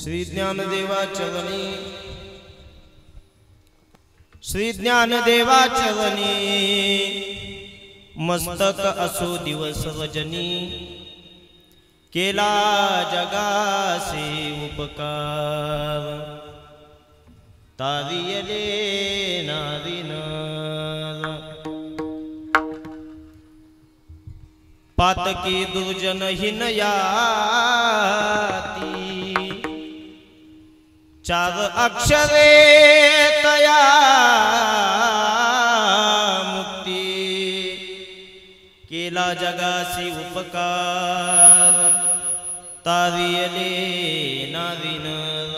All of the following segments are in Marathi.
श्री ज्ञानदेवाचरणी श्री ज्ञानदेवाचरणी मस्तक असो दिवस रजनी केला जगासे उपकार तारियले नारिनार पातकी दुर्जन हिनयाती चार अक्षरे तया मुक्ती केला जगासी उपकार तारियले नारिनर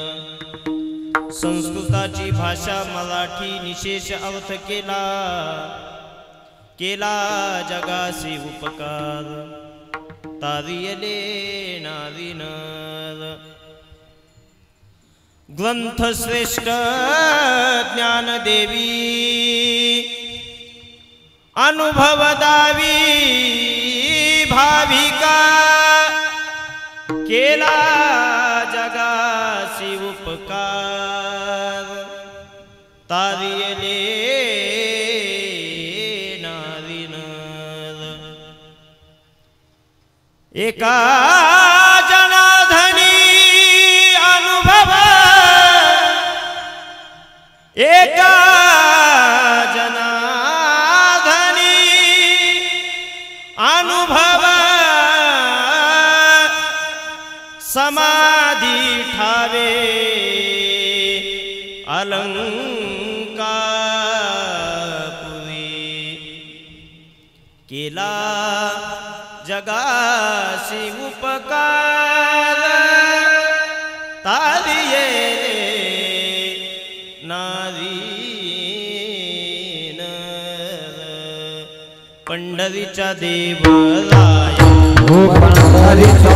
संस्कृताची भाषा मराठी निशेष अर्थ केला केला जगासी उपकार तारियले नारिनर ग्रंथ श्रेष्ठ ज्ञानदेवी अनुभव दावी भाविका केला जगासी उपकार तारियले नारिनर एका जनार्दनी अनुभव एका जनार्दनी अनुभव समाधी ठावे अलंकारपुरी केला जगासी उपकार तारियले नारिनर पंढरीचा देवराय हो पंढरीचा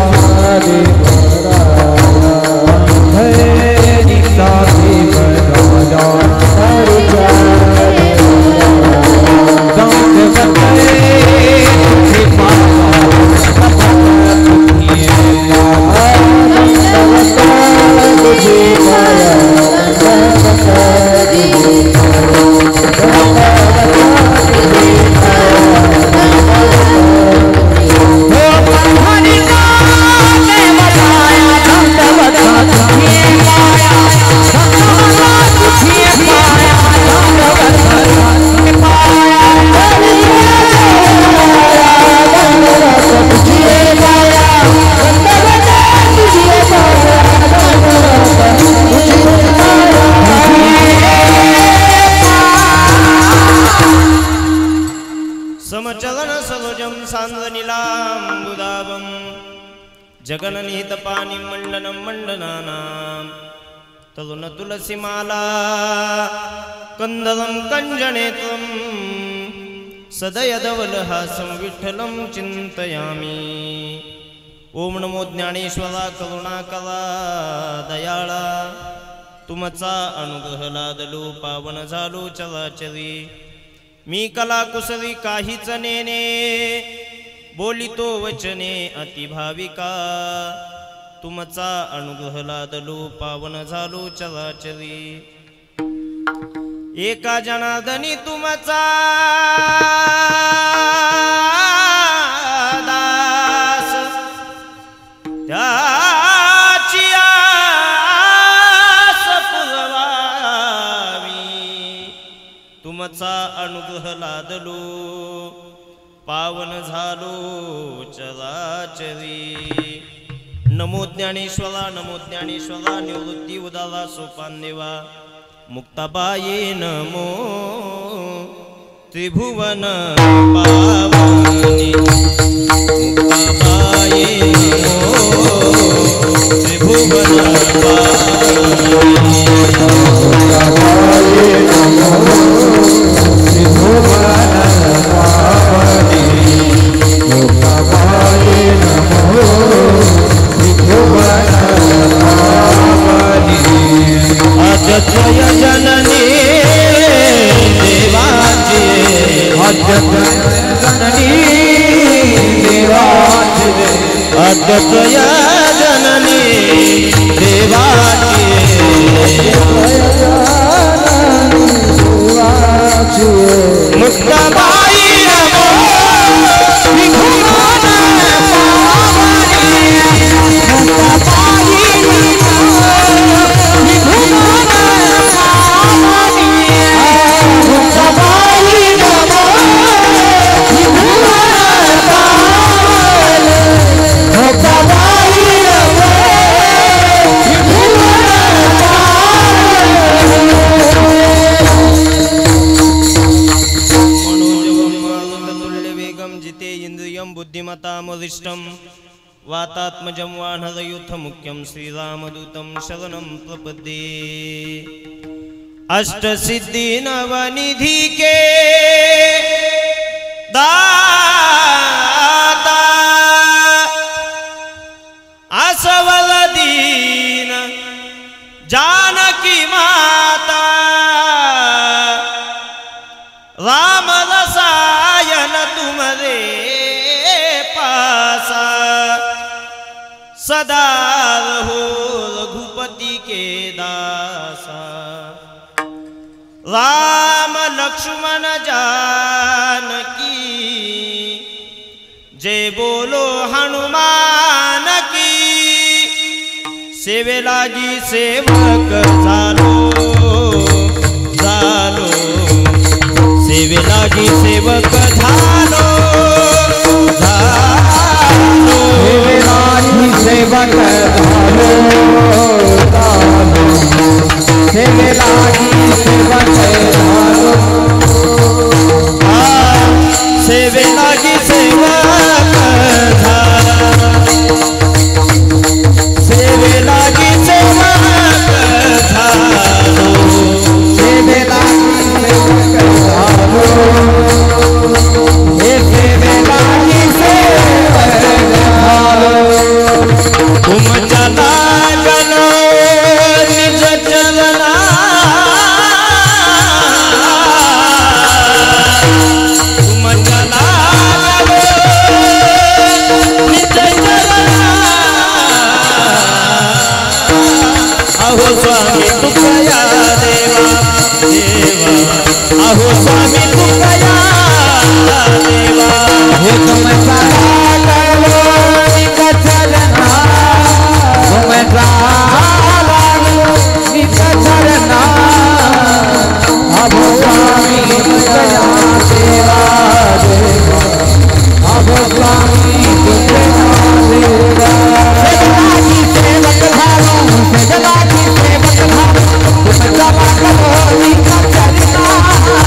जगननिहित पाणी मंडनं मंडनानां तरुण तुलसीमाला कंदरं कंजनेत्रं सदयदवलहासं विठ्ठलं चिंतयामि। ओम नमो ज्ञानेश्वरा करुणाकरा दयाळा तुमचा अनुग्रह लादलो पावन झालो चराचरी मी कला कुसरी काहीच नेने बोलितो वचने अतिभाविका तुमचा अनुग्रह लादलो पावन झालो चराचरी एका जनार्दनी तुमचा दास त्याची आस पुरवावी तुमचा अनुग्रह लादलो पावन झालो चराचरी। नमो ज्ञानेश्वरा निवृत्ती उदारा सोपान देवा मुक्ताबाई नमो त्रिभुवन पावनी मुक्ताबाई नमो त्रिभुवन पावनी मुक्ताबाई नमो त्रिभुवन पावनी मुक्ताबाई नमो त्रिभुवन पावनी अजय जननी देवाची अजय जननी देवाची अजय जननी बुद्धिमतामरिष्टं वातात्मजं वानरयूथं मुख्यं श्रीरामदूतं शरणं प्रपद्ये। अष्टसिद्धि नवनिधि के दाता असवल दीन जानकी माता राम रसायन तुम्हारे पासा सदा रहो रघुपति के दासा। राम लक्ष्मण जानकी जय बोलो हनुमान की। सेवे लागी सेवक झालो झालो सेवे लागी सेवक झालो झालो सेवे लागी सेवक झालो झालो सेवे लागी सेवक झालो सेवे लागी सेवक झालो सेवे लागी सेवक झालो सेवे लागी सेवक झालो सेवे लागी सेवक झालो। तुम चला चलो निज चलना तुम चला चलो निज चलना। अहो स्वामी तुकया देवा देवा अहो स्वामी तुकया देवा। हे तुम चला चलो निज चलना तुम चला निज चलना अब स्वामी तुकया देवा देवा अब स्वामी तुकया देवा। सेवलागी सेवक धारो सेवलागी सेवक धारो तुम चला चलो निज चलना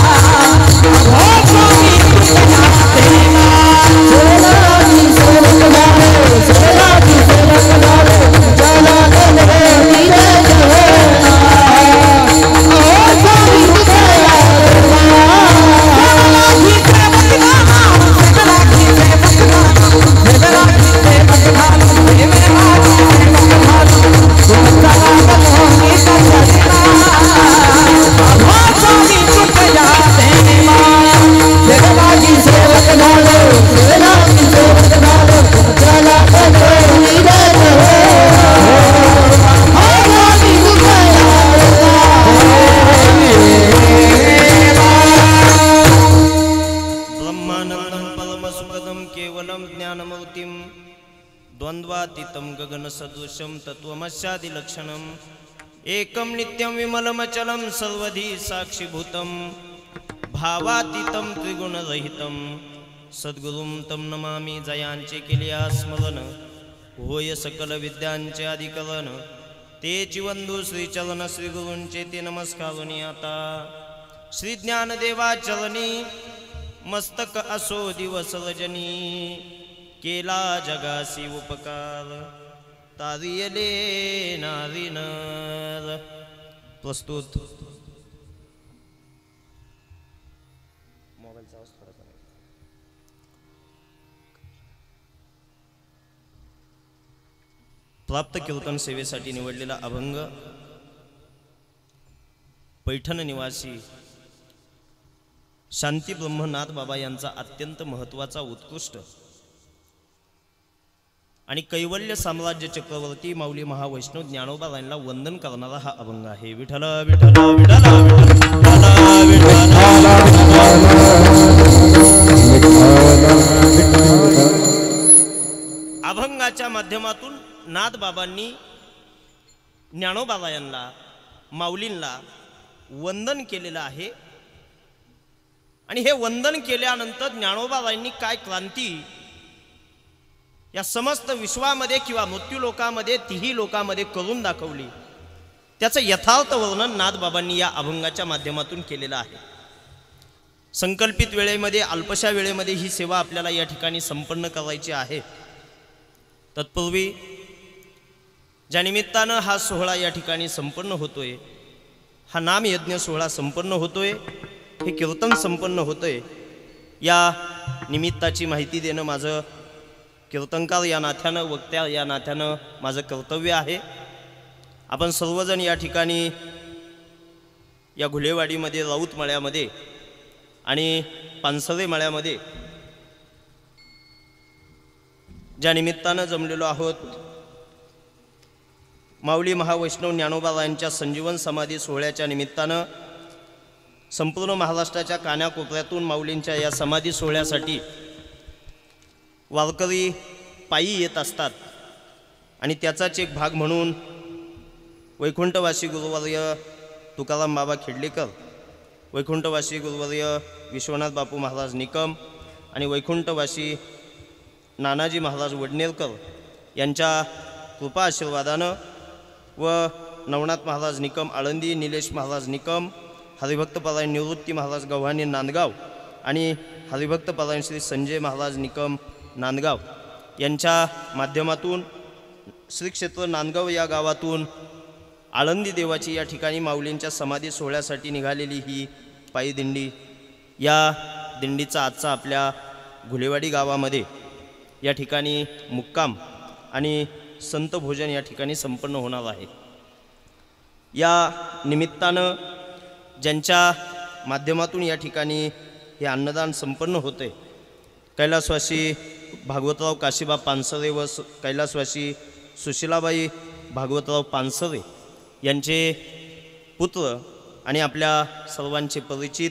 अब स्वामी तुकया देवा। सेवलागी सेवक धारो सेवलागी सेवक धारो चला चलो निज चलना अब स्वामी तुकया देवा। सेवलागी सेवक धारो सेवलागी सेवक धारो सेवलागी सेवक धारो सेवलागी सेवक धारो तुम चला चलो निज चलना अब स्वामी तुकया देवा। सेवलागी सेवक धारो सेवलागी सेवक धारो तुम चला चलो निज चलना अब स्वामी तुकया ब्रह्मानंदं परमसुखदं केवलं ज्ञानमूर्तिं द्वन्द्वातीतं गगनसदृशं तत्त्वमस्यादिलक्षणम् एकं नित्यं विमलमचलं सर्वधी साक्षीभूतं भावातीतं त्रिगुणरहितं सद्गुरुं तं नमामि। जयांचे केले स्मरण होय सकल विद्यांचे अधिकरण तेची वंदू श्रीचरण श्रीगुरूंचे ते नमस्कारुनी आता। श्री ज्ञानदेवा चरणी मस्तक असो दिवस रजनी केला जगासी उपकार तारियले नारी नर। प्रस्तुत प्राप्त कीर्तन सेवेसाठी निवडलेला अभंग पैठण निवासी शांती ब्रह्मनाथ बाबा यांचा अत्यंत महत्त्वाचा उत्कृष्ट आणि कैवल्य साम्राज्य चक्रवर्ती माऊली महावैष्णव ज्ञानोबा यांना वंदन करणारा हा अभंग आहे. विठ्ठल विठ्ठल अभंगाच्या माध्यमातून नाथबाबांनी ज्ञानोबा यांना माऊलींना वंदन केलेलं आहे. आणि हे वंदन केल्यानंतर ज्ञानोबाबांनी काय क्रांती या समस्त विश्वामध्ये किंवा मृत्यूलोकामध्ये तिही लोकांमध्ये करून दाखवली, त्याचं यथार्थ वर्णन नाथबाबांनी या अभंगाच्या माध्यमातून केलेलं आहे. संकल्पित वेळेमध्ये अल्पशा वेळेमध्ये ही सेवा आपल्याला या ठिकाणी संपन्न करायची आहे. तत्पूर्वी ज्या निमित्तानं हा सोहळा या ठिकाणी संपन्न होतोय, हा नामयज्ञ सोहळा संपन्न होतोय, हे कीर्तन संपन्न होतोय, या निमित्ताची माहिती देणं माझं कीर्तनकार या नात्यानं, वक्त्या या नात्यानं माझं कर्तव्य आहे. आपण सर्वजण या ठिकाणी या घुलेवाडीमध्ये, राऊत मळ्यामध्ये आणि पानसरे मळ्यामध्ये ज्या निमित्तानं जमलेलो आहोत, माऊली महावैष्णव ज्ञानोबा यांच्या संजीवन समाधी सोहळ्याच्या निमित्तानं संपूर्ण महाराष्ट्राच्या कानाकोपऱ्यातून माऊलींच्या या समाधी सोहळ्यासाठी वारकरी पायी येत असतात. आणि त्याचाच एक भाग म्हणून वैकुंठवासी गुरुवर्य तुकाराम बाबा खेडलेकर, वैकुंठवासी गुरुवर्य विश्वनाथ बापू महाराज निकम आणि वैकुंठवासी नानाजी महाराज वडनेरकर यांच्या कृपा आशीर्वादानं व नवनाथ महाराज निकम आळंदी, निलेश महाराज निकम, हरिभक्तपरायण निवृत्ती महाराज गव्हाणे नांदगाव आणि हरिभक्तपरायण श्री संजय महाराज निकम नांदगाव यांच्या माध्यमातून श्री क्षेत्र नांदगाव या गावातून आळंदी देवाची या ठिकाणी माऊलींच्या समाधी सोहळ्यासाठी निघालेली ही पायी दिंडी, या दिंडीचा आजचा आपल्या घुलेवाडी गावामध्ये या ठिकाणी मुक्काम आणि संत भोजन या ठिकाणी संपन्न होणार आहे. या निमित्तानं ज्यांच्या माध्यमातून या ठिकाणी हे अन्नदान संपन्न होते, कैलासवासी भागवतराव काशीबा पानसरे व कैलासवासी सुशीलाबाई भागवतराव पानसरे यांचे पुत्र आणि आपल्या सर्वांचे परिचित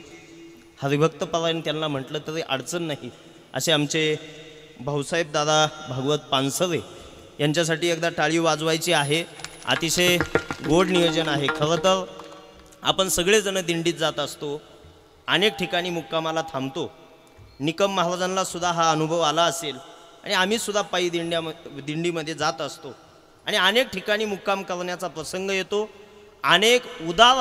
हरिभक्तपरायण त्यांना म्हटलं तरी अडचण नाही असे आमचे भाऊसाहेब दादा भागवत पानसरे यांच्यासाठी एकदा टाळी वाजवायची आहे. अतिशय गोड नियोजन आहे. खरं तर आपण सगळेजण दिंडीत जात असतो, अनेक ठिकाणी मुक्कामाला थांबतो. निकम महाराजांना सुद्धा हा अनुभव आला असेल आणि आम्हीसुद्धा पायी दिंडीमध्ये जात असतो आणि अनेक ठिकाणी मुक्काम करण्याचा प्रसंग येतो. अनेक उदार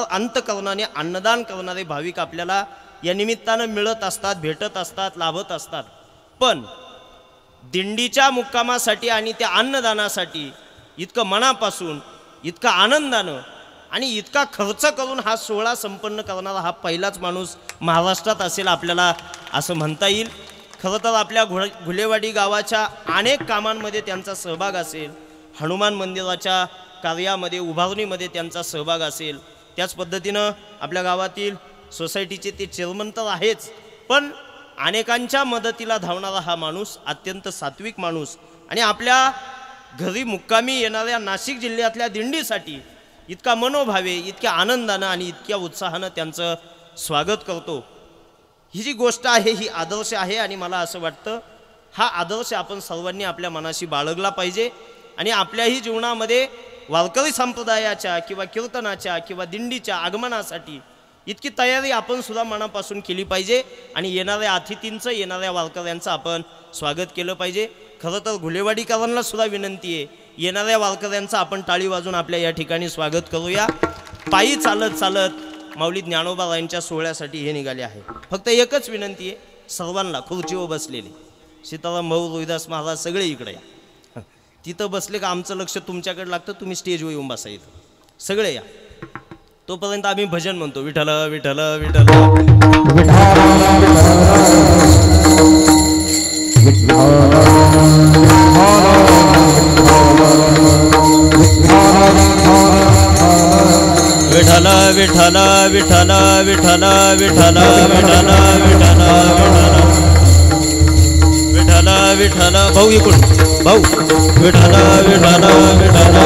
अंतकरणाने अन्नदान करणारे भाविक आपल्याला या निमित्तानं मिळत असतात, भेटत असतात, लाभत असतात. पण दिंडीच्या मुक्कामासाठी आणि त्या अन्नदानासाठी इतकं मनापासून, इतका आनंदानं आणि इतका खर्च करून हा सोहळा संपन्न करणारा हा पहिलाच माणूस महाराष्ट्रात असेल आपल्याला असं म्हणता येईल. खरं तर आपल्या घुलेवाडी गावाच्या अनेक कामांमध्ये त्यांचा सहभाग असेल, हनुमान मंदिराच्या कार्यामध्ये, उभारणीमध्ये त्यांचा सहभाग असेल. त्याच पद्धतीनं आपल्या गावातील सोसायटीचे ते चेअरमन तर आहेच, पण अनेकांच्या मदतीला धावणारा हा माणूस अत्यंत सात्विक माणूस आणि आपल्या घरी मुक्कामी येणाऱ्या नाशिक जिल्ह्यातल्या दिंडीसाठी इतका मनोभावे, इतक्या आनंदानं आणि इतक्या उत्साहानं त्यांचं स्वागत करतो. ही जी गोष्ट आहे ही आदर्श आहे आणि मला असं वाटतं हा आदर्श आपण सर्वांनी आपल्या मनाशी बाळगला पाहिजे आणि आपल्याही जीवनामध्ये वारकरी संप्रदायाच्या किंवा कीर्तनाच्या किंवा दिंडीच्या आगमनासाठी इतकी तयारी आपण सुद्धा मनापासून केली पाहिजे आणि येणाऱ्या अतिथींचं, येणाऱ्या वारकऱ्यांचं आपण स्वागत केलं पाहिजे. खरं तर घुलेवाडीकरांना सुद्धा विनंती आहे, येणाऱ्या वारकऱ्यांचं आपण टाळी वाजून आपल्या या ठिकाणी स्वागत करूया. पायी चालत चालत माऊली ज्ञानोबा यांच्या सोहळ्यासाठी हे निघाले आहे. फक्त एकच विनंती आहे सर्वांना, खुर्चीवर बसलेले सीताराम भाऊ, रोहिदास महाराज सगळे इकडे या. तिथं बसले का आमचं लक्ष तुमच्याकडे लागतं, तुम्ही स्टेजवर येऊन बसा, इथं सगळे या. तोपर्यंत आम्ही भजन म्हणतो, विठ्ठल विठ्ठल विठ्ठल. विठ्ठल विठ्ठल विठ्ठल विठ्ठल विठ्ठल विठ्ठल विठ्ठल विठ्ठल विठ्ठल विठ्ठल भाऊ इकडून भाऊ विठ्ठल विठ्ठल विठ्ठल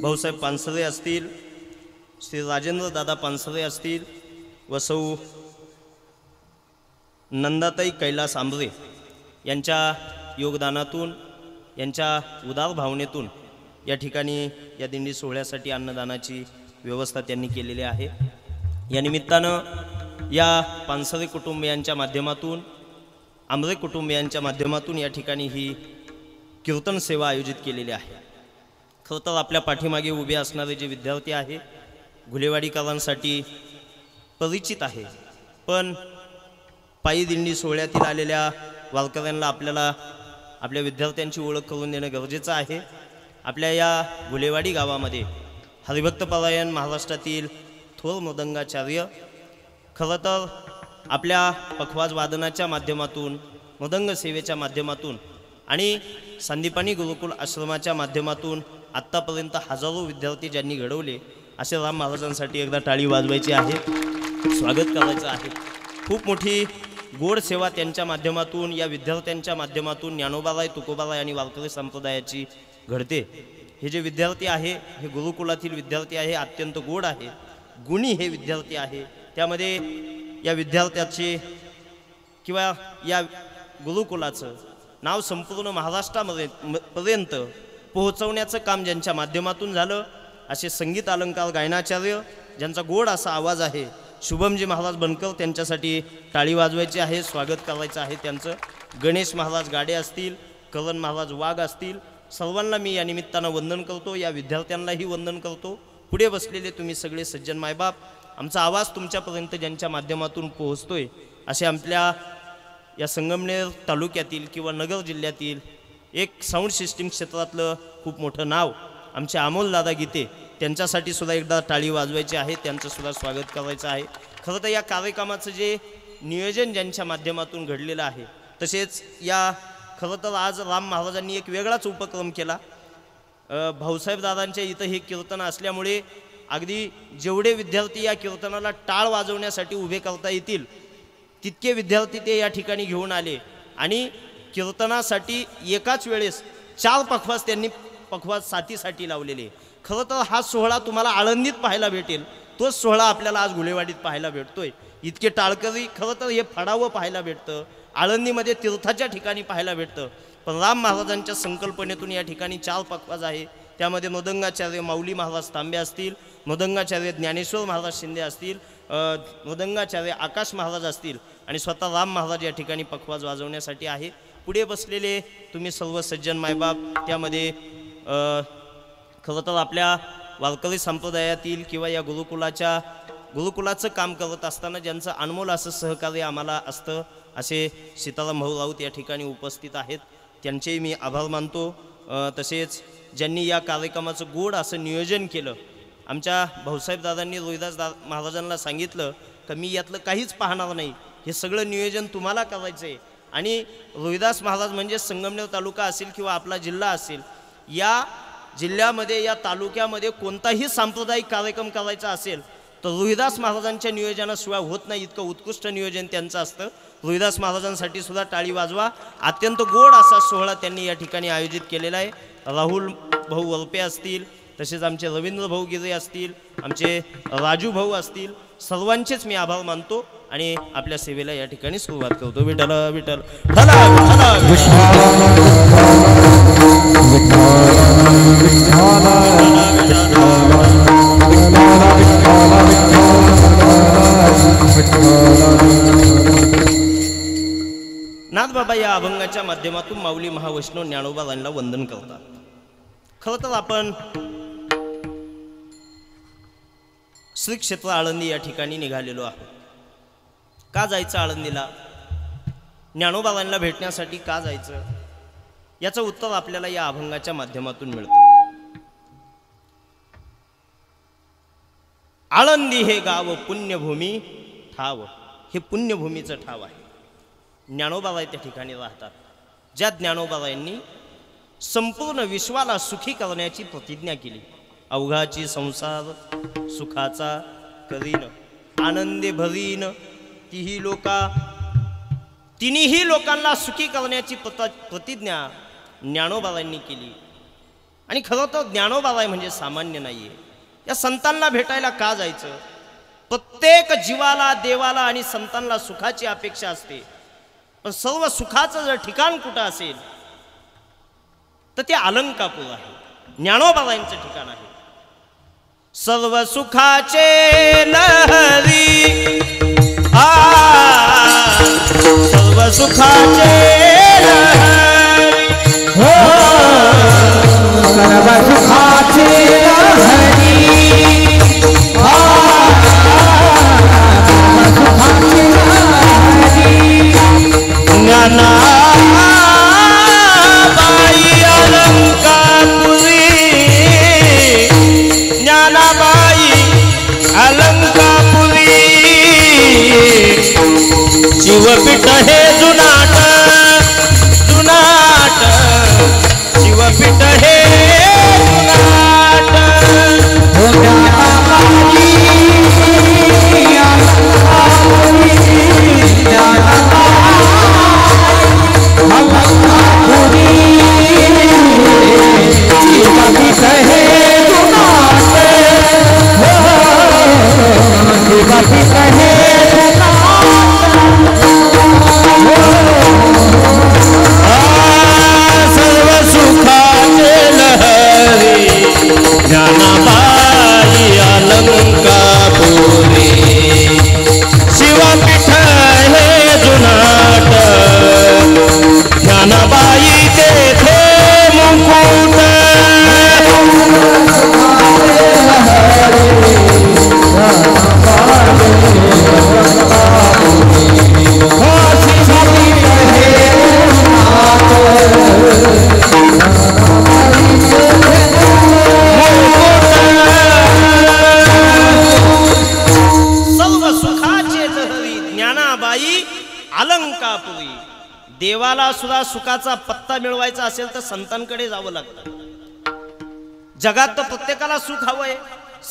भाऊसाहेब पानसरे असतील, श्री राजेंद्र दादा पानसरे असतील व सौ नंदाताई कैलास आंबरे यांच्या योगदानातून, यांच्या उदार भावनेतून या ठिकाणी या दिंडी सोहळ्यासाठी अन्नदानाची व्यवस्था त्यांनी केलेली आहे. या निमित्तानं या पानसरे कुटुंबियांच्या माध्यमातून, आंबरे कुटुंबियांच्या माध्यमातून या ठिकाणी ही कीर्तन सेवा आयोजित केलेली आहे. खरं तर आपल्या पाठीमागे उभे असणारे जे विद्यार्थी आहे घुलेवाडीकरांसाठी परिचित आहे, पण पायी दिंडी सोहळ्यातील आलेल्या वारकऱ्यांना आपल्याला आपल्या विद्यार्थ्यांची ओळख करून देणं गरजेचं आहे. आपल्या या घुलेवाडी गावामध्ये हरिभक्तपरायण महाराष्ट्रातील थोर मृदंगाचार्य, खरं तर आपल्या पखवाज वादनाच्या माध्यमातून, मृदंग सेवेच्या माध्यमातून आणि संदीपानी गुरुकुल आश्रमाच्या माध्यमातून आत्तापर्यंत हजारो विद्यार्थी ज्यांनी घडवले, असे राम महाराजांसाठी एकदा टाळी वाजवायची आहे, स्वागत करायचं आहे. खूप मोठी गोड सेवा त्यांच्या माध्यमातून, या विद्यार्थ्यांच्या माध्यमातून ज्ञानोबाराय, तुकोबाराय आणि वारकरी संप्रदायाची घडते. हे जे विद्यार्थी आहे हे गुरुकुलातील विद्यार्थी आहे, अत्यंत गोड आहे, गुणी हे विद्यार्थी आहे. त्यामध्ये या विद्यार्थ्याचे किंवा या गुरुकुलाचं नाव संपूर्ण महाराष्ट्रापर्यंत पोहोचवण्याचं काम ज्यांच्या माध्यमातून झालं, असे संगीत अलंकार गायनाचार्य ज्यांचा गोड असा आवाज आहे, शुभमजी महाराज बनकर, त्यांच्यासाठी टाळी वाजवायची आहे, स्वागत करायचं आहे त्यांचं. गणेश महाराज गाडे असतील, करण महाराज वाघ असतील, सर्वांना मी या निमित्तानं वंदन करतो. या विद्यार्थ्यांनाही वंदन करतो. पुढे बसलेले तुम्ही सगळे सज्जन मायबाप, आमचा आवाज तुमच्यापर्यंत ज्यांच्या माध्यमातून पोहोचतोय, असे आपल्या या संगमनेर तालुक्यातील किंवा नगर जिल्ह्यातील एक साऊंड सिस्टीम क्षेत्रातलं खूप मोठं नाव आमचे अमोलदादा गीते, त्यांच्यासाठी सुद्धा एकदा टाळी वाजवायची आहे, त्यांचंसुद्धा स्वागत करायचं आहे. खरं तर या कार्यक्रमाचं जे नियोजन ज्यांच्या माध्यमातून घडलेलं आहे, तसेच या खरं तर आज राम महाराजांनी एक वेगळाच उपक्रम केला. भाऊसाहेब दादांच्या इथं हे कीर्तन असल्यामुळे अगदी जेवढे विद्यार्थी या कीर्तनाला टाळ वाजवण्यासाठी उभे करता येतील तितके विद्यार्थी ते या ठिकाणी घेऊन आले आणि कीर्तनासाठी एकाच वेळेस 4 पखवाज त्यांनी पखवाज साथीसाठी लावलेले. खरं तर हा सोहळा तुम्हाला आळंदीत पाहायला भेटेल, तोच सोहळा आपल्याला आज घुलेवाडीत पाहायला भेटतोय. इतके टाळकरी खरं तर हे फडावं पाहायला भेटतं, आळंदीमध्ये तीर्थाच्या ठिकाणी पाहायला भेटतं. पण राम महाराजांच्या संकल्पनेतून या ठिकाणी 4 पखवाज आहे. त्यामध्ये मृदंगाचार्य माऊली महाराज तांबे असतील, मृदंगाचार्य ज्ञानेश्वर महाराज शिंदे असतील, मृदंगाचार्य आकाश महाराज असतील आणि स्वतः राम महाराज या ठिकाणी पखवाज वाजवण्यासाठी आहे. पुढे बसलेले तुम्ही सर्व सज्जन मायबाप, त्यामध्ये खरं तर आपल्या वारकरी संप्रदायातील किंवा या गुरुकुलाचं काम करत असताना ज्यांचं अनमोल असं सहकार्य आम्हाला असतं, असे सीताराम भाऊ राऊत या ठिकाणी उपस्थित आहेत, त्यांचेही मी आभार मानतो. तसेच ज्यांनी या कार्यक्रमाचं गोड असं नियोजन केलं, आमच्या भाऊसाहेब दादांनी रोहिदास महाराजांना सांगितलं की मी यातलं काहीच पाहणार नाही, हे सगळं नियोजन तुम्हाला करायचं आहे. आणि रोहिदास महाराज म्हणजे संगमनेर तालुका असेल किंवा आपला जिल्हा असेल, या जिल्ह्यामध्ये या तालुक्यामध्ये कोणताही सांप्रदायिक कार्यक्रम करायचा असेल तर रोहिदास महाराजांच्या नियोजनाशिवाय होत नाही. इतकं उत्कृष्ट नियोजन त्यांचं असतं. रोहिदास महाराजांसाठी सुद्धा टाळी वाजवा. अत्यंत गोड असा सोहळा त्यांनी या ठिकाणी आयोजित केलेला आहे. राहुल भाऊ वरपे असतील, तसेच आमचे रवींद्र भाऊ गिरे असतील, आमचे राजू भाऊ असतील, सर्वांचेच मी आभार मानतो आणि आपल्या सेवेला या ठिकाणी सुरुवात करतो. विठ्ठल विठ्ठल नाथबाबा या अभंगाच्या माध्यमातून माऊली महावैष्णव ज्ञानोबा यांना वंदन करतात. खरं तर आपण श्री क्षेत्र आळंदी या ठिकाणी निघालेलो आहोत. का जायचं आळंदीला? ज्ञानोबाबांना भेटण्यासाठी का जायचं, याचं उत्तर आपल्याला या अभंगाच्या माध्यमातून मिळतं. आळंदी हे गाव पुण्यभूमी ठाव, हे पुण्यभूमीचं ठाव आहे. ज्ञानोबाबाई त्या ठिकाणी राहतात. ज्या ज्ञानोबाबाईंनी संपूर्ण विश्वाला सुखी करण्याची प्रतिज्ञा केली. अवघाची संसार सुखाचा करीन, आनंदे भरीन तिन्ही लोकांना सुखी करण्याची प्रतिज्ञा ज्ञानोबाबाईंनी केली. आणि खरं तर ज्ञानोबाबाई म्हणजे सामान्य नाहीये. या संतांना भेटायला का जायचं? प्रत्येक जीवाला, देवाला आणि संतांना सुखाची अपेक्षा असते. पण सर्व सुखाचं जर ठिकाण कुठं असेल तर ते अलंकापूर आहे. ज्ञानोबाबाईंचं ठिकाण आहे. सर्व सुखाचे लहरी सर्व सुखाचे लहरी हो सर्व सुखाचे लहरी सुखाचे लहरी ज्ञानाबाई अलंकापुरी ज्ञानाबाई अलंकापुरी शिवपीठ हे जुनाट जुनाट शिवपीठ हे जुनाट हो ज्ञानाबाई अलंकापुरी अलंकापुरी शिवपीठ हे जुनाट हो शिवपीठ हे सर्व सुखाचे लहरी ज्ञानाबाई अलंकापुरी शिवपीठ हे जुनाट ज्ञानाबाई तेथे मुकुट अलंकापुरी. देवाला सुद्धा सुखाचा पत्ता मिळवायचा असेल तर संतांकडे जावं लागतं. जगात तर प्रत्येकाला सुख हवंय.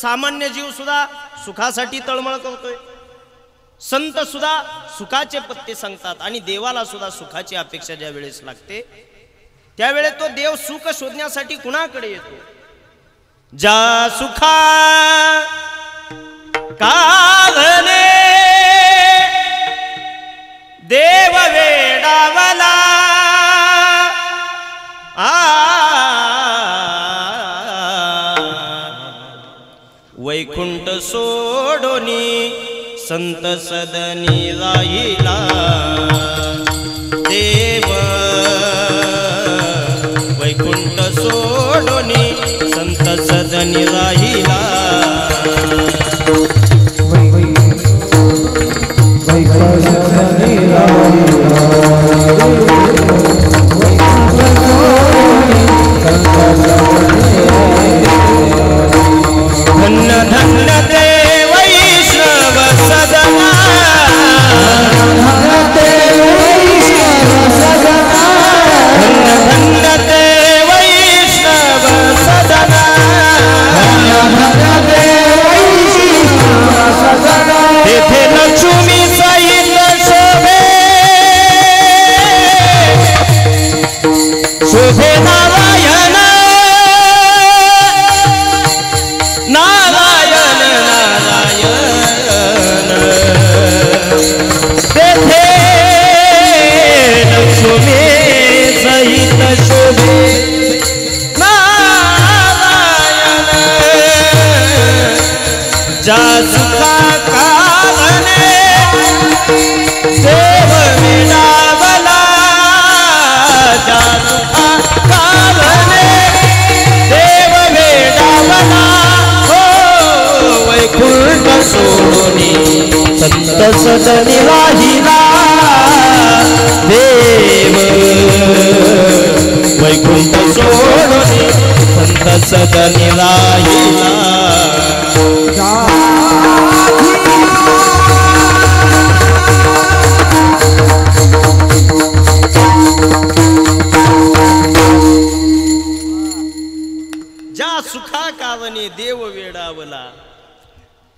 सामान्य जीव सुद्धा सुखासाठी तळमळ करतोय. संत सुद्धा सुखाचे पत्ते सांगतात. आणि देवाला सुद्धा सुखाची अपेक्षा ज्या वेळेस लागते त्यावेळेस तो देव सुख शोधण्यासाठी कुणाकडे येतो? ज्या सुखा काढणे देव वेडावला वैकुंठ सोडोनी संत सदनी राहिला देव वैकुंठ सोडोनी संत सदनी राहिला धन्य धन्य ते वैष्णव सदना धन्य धन्य ते वैष्णव सदना तेथे लक्ष्मी सहित शोभे शोभे नारायण नारायण नारायण तेथे लक्ष्मी सहित शोभे नारायण ज्या सुखा कालने देव विडावला ज्या सुखा कालने देव विडावला वैकुंठ सोडोनी संत सदनी राहिला देव वैकुंठ सोडोनी संत सदनी राहिला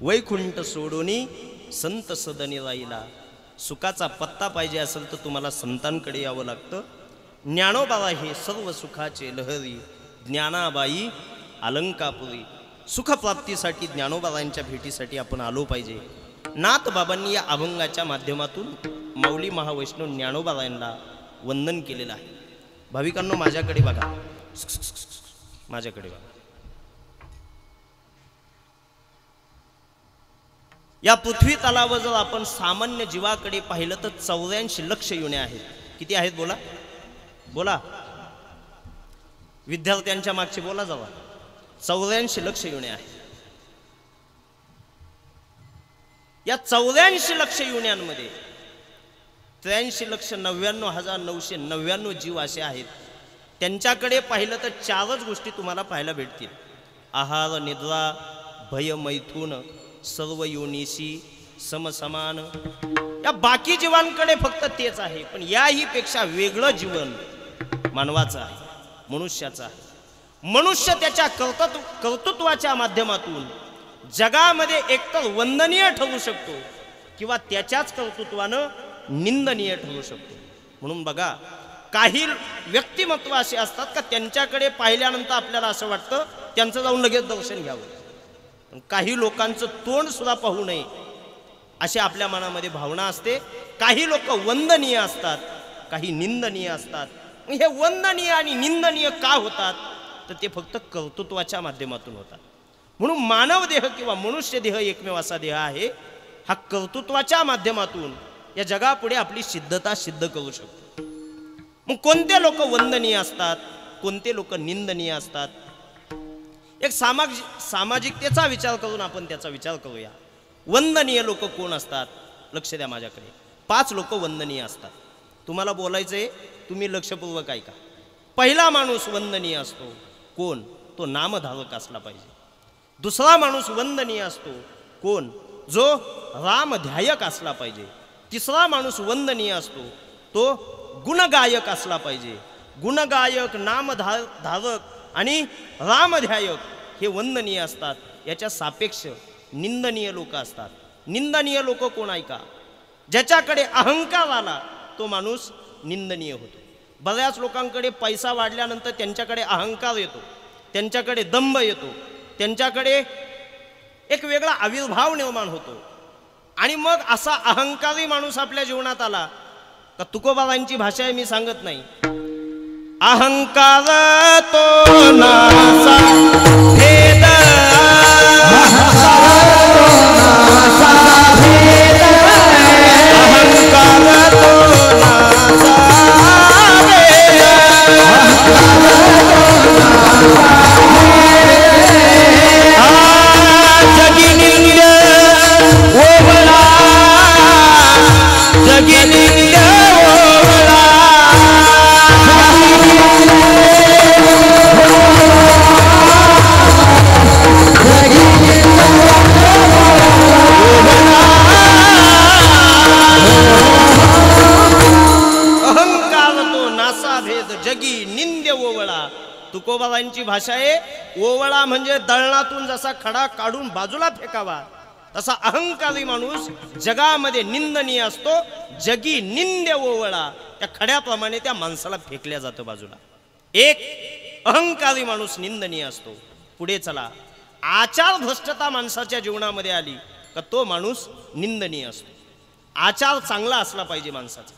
वैकुंठ सोडोनी संत सदनी राहिला. सुखाचा पत्ता पाहिजे असेल तर तुम्हाला संतांकडे यावं लागतं. ज्ञानोबा हे सर्व सुखाचे लहरी, ज्ञानाबाई अलंकापुरी. सुखप्राप्तीसाठी ज्ञानोबाबांच्या भेटीसाठी आपण आलो पाहिजे. नाथ बाबांनी या अभंगाच्या माध्यमातून माऊली महावैष्णव ज्ञानोबाबांना वंदन केलेलं आहे. भाविकांनो माझ्याकडे बघा, माझ्याकडे बघा. या पृथ्वी तलावर जर आपण सामान्य जीवाकडे पाहिलं तर 84 लक्ष योन्या आहेत. किती आहेत बोला बोला, विद्यार्थ्यांच्या मागचे बोला जावा. 84 लक्ष योन्या आहेत. या 84 लक्ष योन्यांमध्ये 83,99,999 जीव असे आहेत. त्यांच्याकडे पाहिलं तर 4च गोष्टी तुम्हाला पाहायला भेटतील. आहार, निद्रा, भय, मैथुन, सर्व योनीशी समसमान. या बाकी जीवांकडे फक्त तेच आहे. पण याही पेक्षा वेगळं जीवन मानवाचं आहे, मनुष्याचं आहे. मनुष्य त्याच्या कर्तृत्वाच्या माध्यमातून जगामध्ये एकतर वंदनीय ठरू शकतो किंवा त्याच्याच कर्तृत्वानं निंदनीय ठरू शकतो. म्हणून बघा, काही व्यक्तिमत्व असे असतात का त्यांच्याकडे पाहिल्यानंतर आपल्याला असं वाटतं त्यांचं जाऊन लगेच दर्शन घ्यावं. पण काही लोकांचं तोंड सुद्धा पाहू नये अशी आपल्या मनामध्ये भावना असते. काही लोक वंदनीय असतात, काही निंदनीय असतात. हे वंदनीय आणि निंदनीय का होतात तर ते फक्त कर्तृत्वाच्या माध्यमातून होतात. म्हणून मानव देह किंवा मनुष्य देह एकमेव असा देह आहे, हा कर्तृत्वाच्या माध्यमातून या जगापुढे आपली सिद्धता सिद्ध करू शकतो. मग कोणते लोक वंदनीय असतात, कोणते लोक निंदनीय असतात? एक सामाजिकतेचा विचार करून आपण त्याचा विचार करूया. वंदनीय लोक कोण असतात? लक्ष द्या माझ्याकडे. 5 लोक वंदनीय असतात. तुम्हाला बोलायचंय, तुम्ही लक्षपूर्वक ऐका. पहिला माणूस वंदनीय असतो कोण? तो नामधारक असला पाहिजे. दुसरा माणूस वंदनीय असतो कोण? जो रामध्यायक असला पाहिजे. तिसरा माणूस वंदनीय असतो तो गुणगायक असला पाहिजे. गुणगायक, नामधारक आणि रामध्यायक हे वंदनीय असतात. याच्या सापेक्ष निंदनीय लोक असतात. निंदनीय लोक कोण? ऐका. ज्याच्याकडे अहंकार आला तो माणूस निंदनीय होतो. बऱ्याच लोकांकडे पैसा वाढल्यानंतर त्यांच्याकडे अहंकार येतो, त्यांच्याकडे दंभ येतो, त्यांच्याकडे एक वेगळा आविर्भाव निर्माण होतो. आणि मग असा अहंकारी माणूस आपल्या जीवनात आला का तुकोबाबांची भाषा आहे, मी सांगत नाही. अहंकार तो नासा भेद, अहंकार तो नासा भेद, जगी निंद ओवळा, जगी निंद ओवळा, अहंकार तो नासा भेद, जगी निंद्य ओवळा. तुकोबाबांची भाषा आहे, ओवळा म्हणजे दळणातून जसा खडा काढून बाजूला फेकावा, तसा अहंकारी माणूस जगामध्ये निंदनीय असतो. जगी निंद्य ओवळा, त्या खड्याप्रमाणे त्या माणसाला फेकल्या जातं बाजूला. एक अहंकारी माणूस निंदनीय असतो. पुढे चला, आचार भ्रष्टता माणसाच्या जीवनामध्ये आली का तो माणूस निंदनीय असतो. आचार चांगला असला पाहिजे माणसाचा.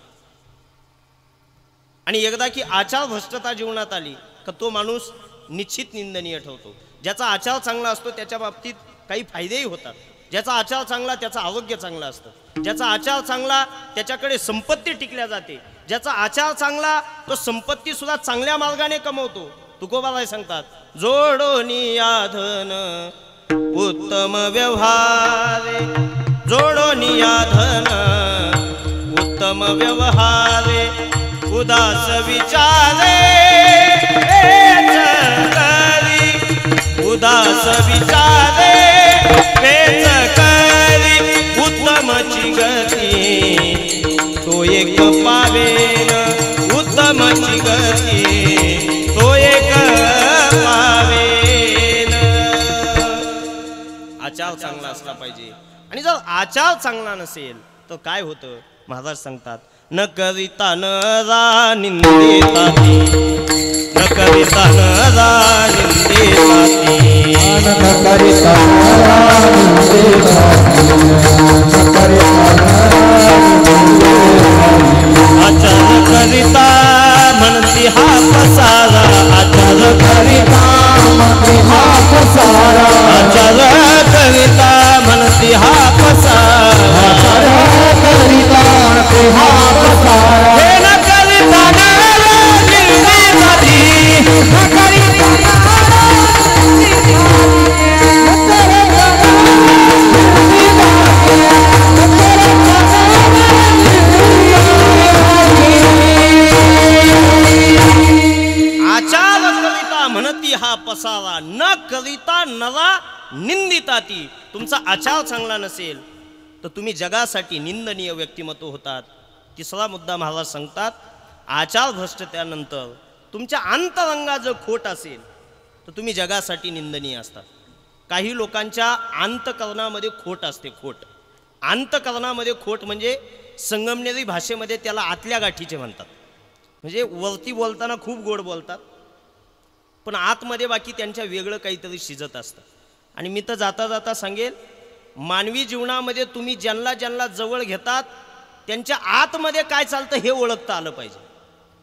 आणि एकदा की आचार भ्रष्टता जीवनात आली का तो माणूस निश्चित निंदनीय ठरतो. ज्याचा आचार चांगला असतो त्याच्या बाबतीत काही फायदेही होतात. ज्याचा आचार चांगला त्याचं आरोग्य चांगलं असतं. ज्याचा आचार चांगला त्याच्याकडे संपत्ती टिकल्या जाते. ज्याचा आचार चांगला तो संपत्ती सुद्धा चांगल्या मार्गाने कमवतो. तुकोबाबाई सांगतात, जोडोनी धन उत्तम व्यवहारे, जोडोनी धन उत्तम व्यवहारे, उदास विचारे उदास विचारे पेच करी, उत्तमची गती तो एक पावेन, उत्तमची गती तो एक पावेन. आचार चांगला असला पाहिजे. आणि जर आचार चांगला नसेल तर काय होतं महाराज सांगतात न कविता न रा निंदिता ती न कविता न रा निंदिता ती आचार करिता म्हणती हा पसारा आचार करिता म्हणती हा पसारा आचार करिता म्हणती हा पसारा आचार करिता म्हणती हा पसारा हे न करिता आचार कविता म्हणती हा पसारा न कविता नरा निंदिता ती तुमचा आचार चांगला नसेल तर तुम्ही जगासाठी निंदनीय व्यक्तिमत्व होतात तिसरा मुद्दा महाराज सांगतात आचार भ्रष्टतेनंतर तुमच्या अंतरंगात जर खोट असेल तर तुम्ही जगासाठी निंदनीय असतात काही लोकांच्या अंतकरणामध्ये खोट असते खोट अंतकरणामध्ये खोट म्हणजे संगमनेरी भाषेमध्ये त्याला आतल्या गाठीचे म्हणतात म्हणजे वरती बोलताना खूप गोड बोलतात पण आतमध्ये बाकी त्यांच्या वेगळं काहीतरी शिजत असतं आणि मी तर जाता जाता सांगेल मानवी जीवनामध्ये तुम्ही ज्यांना ज्यांना जवळ घेतात त्यांच्या आतमध्ये काय चालतं हे ओळखता आलं पाहिजे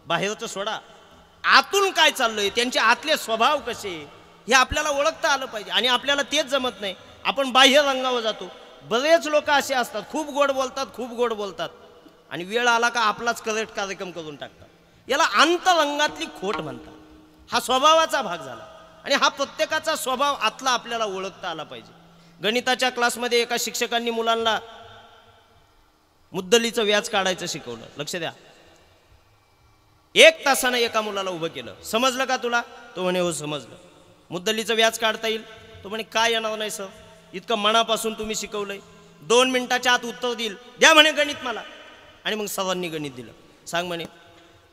बाहेरचं सोडा आतून काय चाललंय त्यांचे आतले स्वभाव कसे हे आपल्याला ओळखता आलं पाहिजे आणि आपल्याला तेच जमत नाही आपण बाह्य रंगावर जातो बरेच लोक असे असतात खूप गोड बोलतात आणि वेळ आला का आपलाच करेक्ट कार्यक्रम करून टाकतात याला अंतरंगातली खोट म्हणतात हा स्वभावाचा भाग झाला आणि हा प्रत्येकाचा स्वभाव आतला आपल्याला ओळखता आला पाहिजे गणिताच्या क्लासमध्ये एका शिक्षकांनी मुलांना मुद्दलीचं व्याज काढायचं शिकवलं लक्ष द्या 1 तासानं एका मुलाला उभं केलं समजलं का तुला तो म्हणे हो समजलं मुद्दलीचं व्याज काढता येईल तो म्हणे काय येणार नाही सर इतकं मनापासून तुम्ही शिकवलंय 2 मिनिटाच्या आत उत्तर देईल द्या म्हणे गणित मला आणि मग सरांनी गणित दिलं सांग म्हणे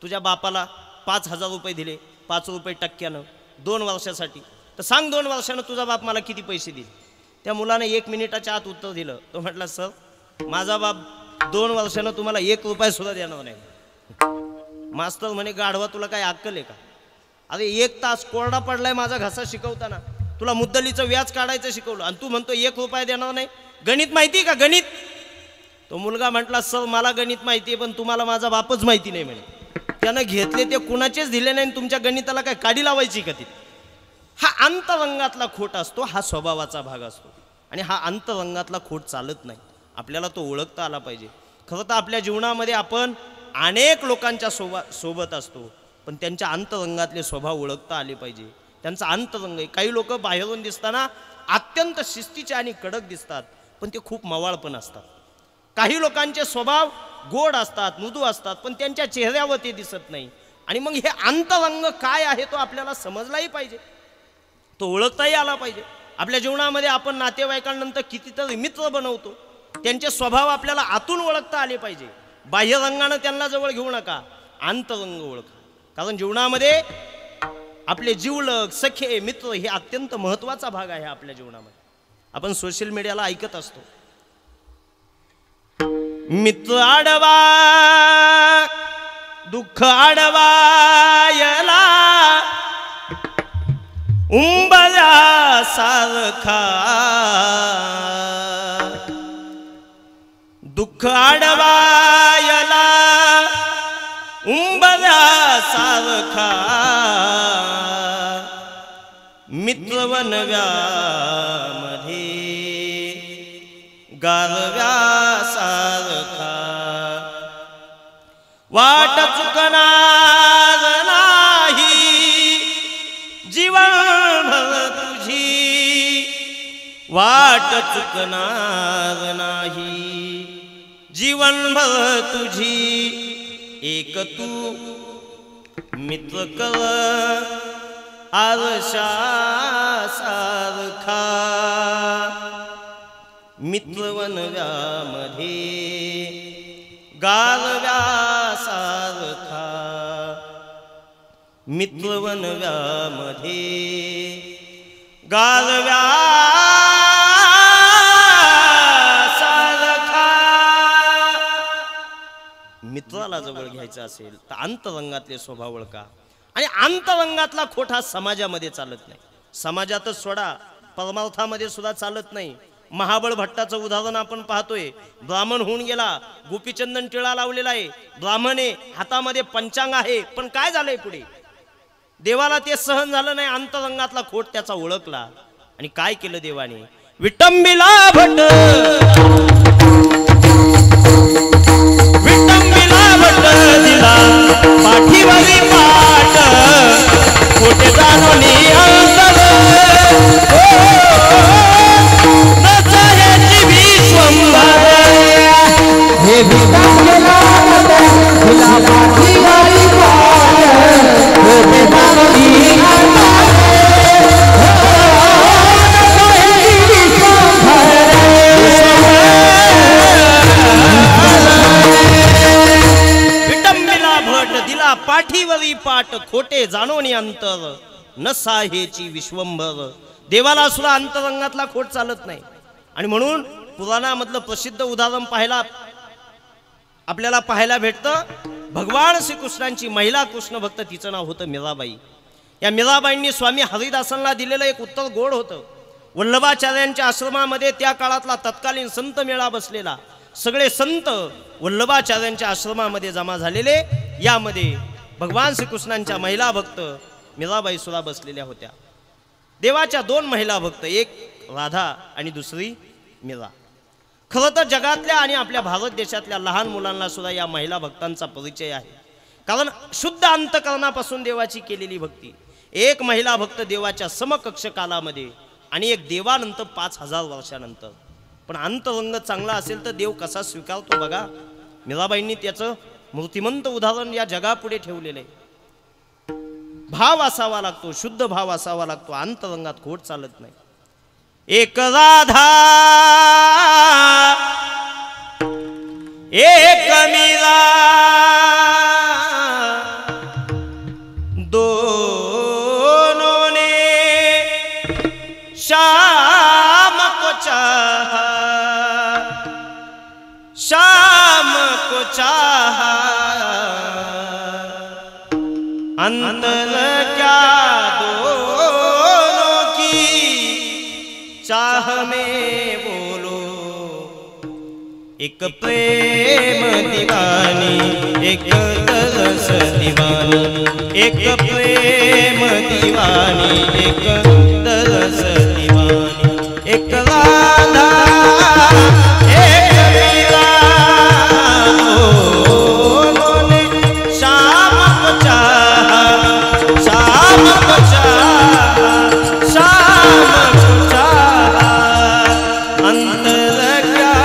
तुझ्या बापाला 5,000 रुपये दिले 5 रुपये टक्क्यानं 2 वर्षासाठी तर सांग 2 वर्षानं तुझा बाप मला किती पैसे देईल त्या मुलानं 1 मिनिटाच्या आत उत्तर दिलं तो म्हटला सर माझा बाप 2 वर्षानं तुम्हाला 1 रुपया सुद्धा देणार नाही मास्तर म्हणे गाढवा तुला काय अक्कल आहे का अरे 1 तास कोरडा पडलाय माझा घसा शिकवताना तुला मुद्दलीचं व्याज काढायचं शिकवलं आणि तू म्हणतो 1 रुपया देणार नाही गणित माहिती का गणित तो मुलगा म्हटला सर मला गणित माहिती आहे पण तुम्हाला माझा बापच माहिती नाही म्हणे त्यानं घेतले ते कुणाचेच दिले नाही तुमच्या गणिताला काय काडी लावायची का ती हा अंतरंगातला खोट असतो हा स्वभावाचा भाग असतो आणि हा अंतरंगातला खोट चालत नाही आपल्याला तो ओळखता आला पाहिजे खरं तर आपल्या जीवनामध्ये आपण अनेक लोकांच्या सोबत असतो पण त्यांच्या अंतरंगातले स्वभाव ओळखता आले पाहिजे त्यांचा अंतरंग आहे काही लोक बाहेरून दिसताना अत्यंत शिस्तीचे आणि कडक दिसतात पण ते खूप मवाळ पण असतात काही लोकांचे स्वभाव गोड असतात मृदू असतात पण त्यांच्या चेहऱ्यावर ते दिसत नाही आणि मग हे अंतरंग काय आहे तो आपल्याला समजलाही पाहिजे तो ओळखताही आला पाहिजे आपल्या जीवनामध्ये आपण नातेवाईकांनंतर कितीतरी मित्र बनवतो त्यांचे स्वभाव आपल्याला आतून ओळखता आले पाहिजे बाह्य रंगानं त्यांना जवळ घेऊ नका अंतरंग ओळखा कारण जीवनामध्ये आपले जीवलग सखे मित्र हे अत्यंत महत्त्वाचा भाग आहे आपल्या जीवनामध्ये आपण सोशल मीडियाला ऐकत असतो मित्र आडवा दुःख आडवायला उंबऱ्या सारखा दुःख आडवायला उंबऱ्या सारखा मित्र वनव्यामध्ये गारव्या सारखा वाट चुकणार नाही जीवनभर तुझी वाट चुकणार नाही जीवनभर तुझी एक तू मित्र कर आरशा सारखा मित्रवनव्यामध्ये गारव्या सारखा मित्रवनव्यामध्ये गारव्या देवाला जवळ घ्यायचं असेल तर अंतरंगातले स्वभाव ओळखा. आणि अंतरंगातला खोट हा समाजामध्ये चालत नाही. समाजातच सोडा, परमार्थामध्ये सुद्धा चालत नाही. महाबळ भट्टाचं उदाहरण आपण पाहतोय. ब्राह्मण होऊन गेला, गोपीचंदन टिळा लावलेला आहे, ब्राह्मण आहे, हातामध्ये पंचांग आहे, पण काय झालंय पुढे? देवाला ते सहन झालं नाही. अंतरंगातला खोट त्याचा ओळखला आणि काय केलं देवाने? विटंबिला भट, विटंबिला भट दिला पाठीवरी पाट, खोटे जाणून अंतर नसायची विश्वंभर. हे विटंबिला भट दिला पाठीवरी पाट, खोटे जाणून अंतर दिला पाठीवरी पाठ, खोटे जाणोनी अंतर नसाहेची विश्वंभर. देवाला सुद्धा अंतरंगातला खोट चालत नाही. आणि म्हणून पुराणामधलं प्रसिद्ध उदाहरण आपल्याला पाहायला भेटतं. भगवान श्रीकृष्णांची महिला कृष्ण भक्त, तिचं नाव होतं मीराबाई. या मीराबाईंनी स्वामी हरिदासांना दिलेलं एक उत्तर गोड होतं. वल्लभाचार्यांच्या आश्रमामध्ये त्या काळातला तत्कालीन संत मेळा बसलेला. सगळे संत वल्लभाचार्यांच्या आश्रमामध्ये जमा झालेले. यामध्ये भगवान श्रीकृष्णांच्या महिला भक्त मीराबाई सुद्धा बसलेल्या होत्या. देवाच्या दोन महिला भक्त, एक राधा आणि दुसरी मीरा. खरं तर जगातल्या आणि आपल्या भारत देशातल्या लहान मुलांना सुद्धा या महिला भक्तांचा परिचय आहे. कारण शुद्ध अंतकरणापासून देवाची केलेली भक्ती. एक महिला भक्त देवाच्या समकक्ष कालामध्ये आणि एक देवानंतर 5000 वर्षानंतर. पण अंतरंग चांगला असेल तर देव कसा स्वीकारतो बघा. मीराबाईंनी त्याचं मूर्तिमंत उदाहरण या जगापुढे ठेवलेलं आहे. भाव असावा लागतो, शुद्ध भाव असावा लागतो, अंतरंगात खोट चालत नाही. एक राधा एक मीरा, दोनों ने शाम को चाहा, शाम को चाहा, अंतर क्या दोनों की चाह में बोलो. एक प्रेम दीवानी, एक तरस दीवानी, एक प्रेम दीवानी, एक तरस दीवानी, एक राधा एक मीरा, दोनों ने शाम को चाहा, शाम को चाहा, शाम को चाहा, अंतर क्या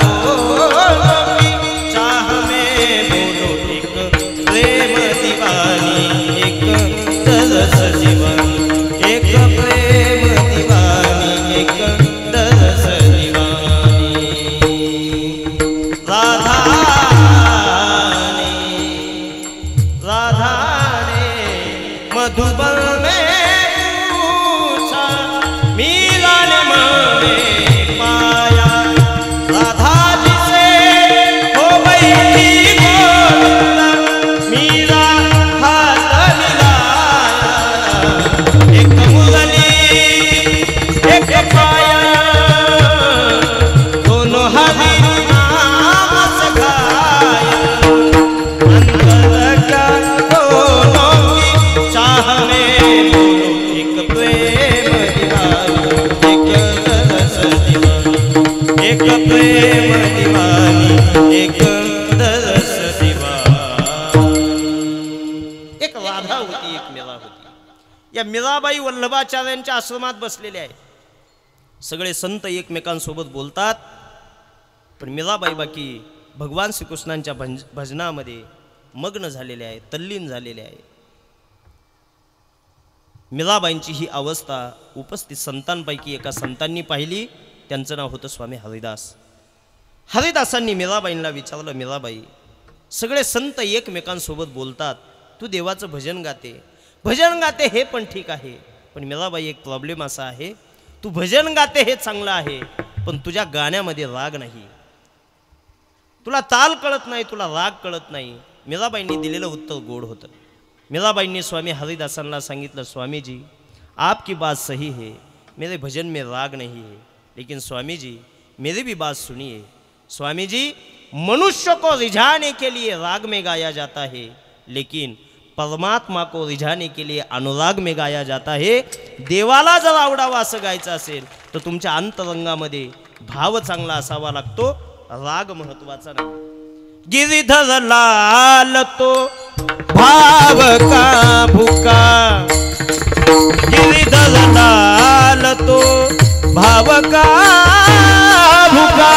दोनों की चाह में बोलो. एक प्रेम दीवानी, एक तरस दीवानी, एक प्रेम दीवानी, एक तरस दीवानी. राधा ने मधुबन में पूछा, मीरा ने मन में पाया. राधा जी से हो गई थी गोलना, मीरा हाथ मिलाया. एक मुरली एक पाया, दोनों हरि नाम सखाया. अंतर क्या दोनों की चाह में बोलो. एक प्रेम दीवानी, एक तरस दीवानी, एक प्रेम दीवानी, एक तरस दीवानी. एक राधा होती, एक मीरा होती. या मीराबाई वल्लभाचार्यांच्या आश्रमात बसलेल्या आहेत. सगळे संत एकमेकांसोबत बोलतात, पण मीराबाई बाकी भगवान श्रीकृष्णांच्या भजनामध्ये मग्न झालेले आहे, तल्लीन झालेले आहे. मीराबाईंची ही अवस्था उपस्थित संतांपैकी एका संतांनी पाहिली. त्यांचं नाव होतं स्वामी हरिदास. हरिदासांनी मीराबाईंना विचारलं, मीराबाई, सगळे संत एकमेकांसोबत बोलतात, तू देवाचं भजन गाते हे पण ठीक आहे, पण मीराबाई एक प्रॉब्लेम असा आहे, तू भजन गाते हे चांगलं आहे, पण तुझ्या गाण्यामध्ये राग नाही, तुला ताल कळत नाही, तुला राग कळत नाही. मीराबाईंनी दिलेलं उत्तर गोड होतं. मीराबाईंनी स्वामी हरिदासांना सांगितलं, स्वामी जी आपकी बात सही है, मेरे भजन में राग नहीं है, लेकिन स्वामी जी मेरी भी बात सुनिए. स्वामी जी मनुष्य को रिझाने के लिए राग में गाया जाता है, लेकिन परमात्मा को रिझाने के लिए अनुराग में गाया जाता है. देवाला जर आवडावा असं गायचं असेल तर तुमच्या अंतरंगामध्ये भाव चांगला असावा लागतो, राग महत्वाचा नाही. गिरिधर लाल तो भाव का भुका, गिरिधर लाल तो भाव का भुका,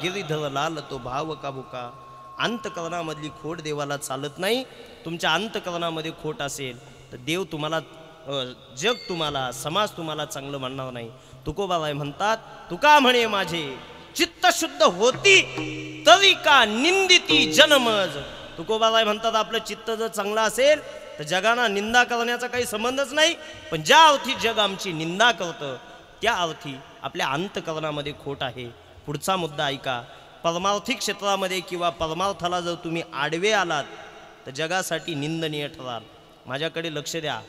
गिरिधर लाल तो भाव का भुका. अंतकरणामधली खोट देवाला चालत नाही. तुमच्या अंतकरणामध्ये खोट असेल तर देव तुम्हाला, जग तुम्हाला, समाज तुम्हाला चांगलं म्हणणार नाही. तुकोबाबाई म्हणतात, तुका म्हणे माझे चित्त शुद्ध होती तरी का निंदिती जन्मज. तुकोबाबाई म्हणतात, आपलं चित्त जर चांगलं असेल तर जगाला निंदा करण्याचा काही संबंधच नाही. पण ज्या अर्थी जग आमची निंदा करतं त्या अर्थी आपल्या अंतकरणामध्ये खोट आहे. पुढचा मुद्दा ऐका. परमार्थिक क्षेत्रामध्ये किंवा परमार्थाला जर तुम्ही आडवे आलात तर जगासाठी निंदनीय ठराल. माझ्याकडे लक्ष द्या.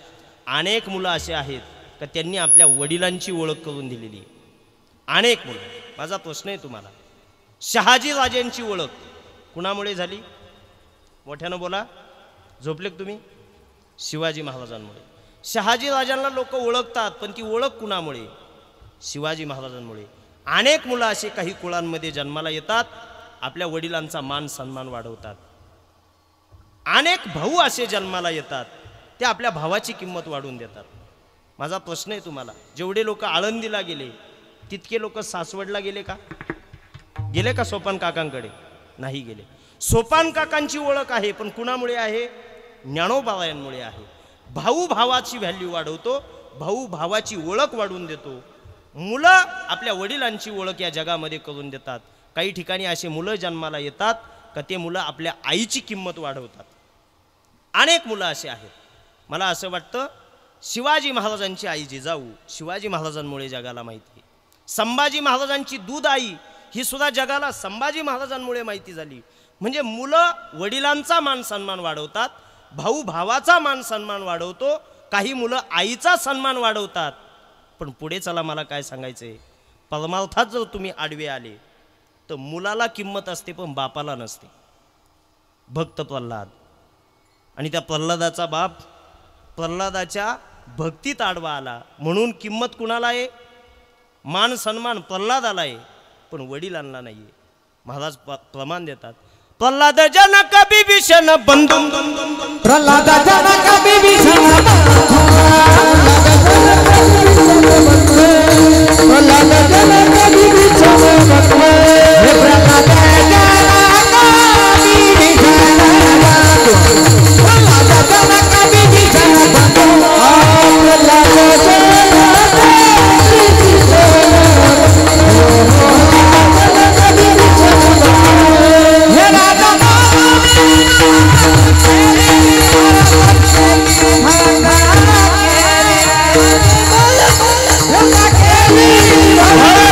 अनेक मुलं असे आहेत का त्यांनी आपल्या वडिलांची ओळख करून दिलेली आहे. अनेक मुलं. माझा प्रश्न आहे तुम्हाला, शहाजी राजांची ओळख कुणामुळे झाली? मोठ्यानं बोला. झोपले तुम्ही? शिवाजी महाराजांमुळे. शहाजी राजांना लोक ओळखतात, पण ती ओळख कुणामुळे? शिवाजी महाराजांमुळे. अनेक मुलं असे काही कुळांमध्ये जन्माला येतात, आपल्या वडिलांचा मान सन्मान वाढवतात. अनेक भाऊ असे जन्माला येतात, ते आपल्या भावाची किंमत वाढवून देतात. माझा प्रश्न आहे तुम्हाला, जेवढे लोक आळंदीला गेले तितके लोक सासवडला गेले का? गेले का सोपान काकांकडे? नाही गेले. सोपान काकांची ओळख आहे, पण कुणामुळे आहे? ज्ञानोबारायांमुळे आहे. भाऊ भावाची व्हॅल्यू वाढवतो, भाऊ भावाची ओळख वाढवून देतो. मुलं आपल्या वडिलांची ओळख या जगामध्ये करून देतात. काही ठिकाणी असे मुलं जन्माला येतात का ते मुलं आपल्या आईची किंमत वाढवतात. अनेक मुलं असे आहेत. मला असं वाटतं शिवाजी महाराजांची आई जिजाऊ शिवाजी महाराजांमुळे जगाला माहिती आहे. संभाजी महाराजांची दूध आई ही सुद्धा जगाला संभाजी महाराजांमुळे माहिती झाली. म्हणजे मुलं वडिलांचा मान सन्मान वाढवतात, भाऊ भावाचा मान सन्मान वाढवतो, काही मुलं आईचा सन्मान वाढवतात. पण पुढे चला, मला काय सांगायचं आहे, परमार्थात जर तुम्ही आडवे आले तर मुलाला किंमत असते पण बापाला नसते. भक्त प्रल्हाद आणि त्या प्रल्हादाचा बाप प्रल्हादाच्या भक्तीत आडवा आला म्हणून किंमत कुणाला आहे? मान सन्मान प्रल्हादाला आहे, पण वडिलांना नाही आहे. महाराज प्रमाण देतात, प्रल्हाद जनक विभीषण बंधू, प्रल्हाद जनक विभीषण Hey!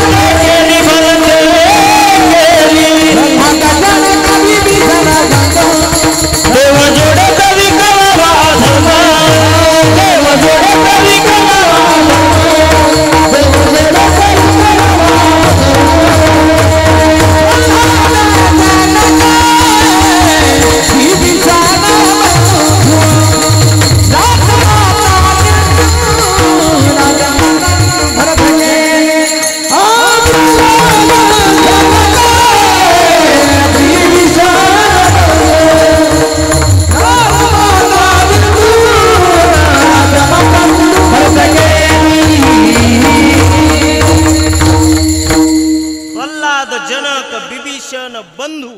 प्रल्हाद जनक बिभीषण बंधू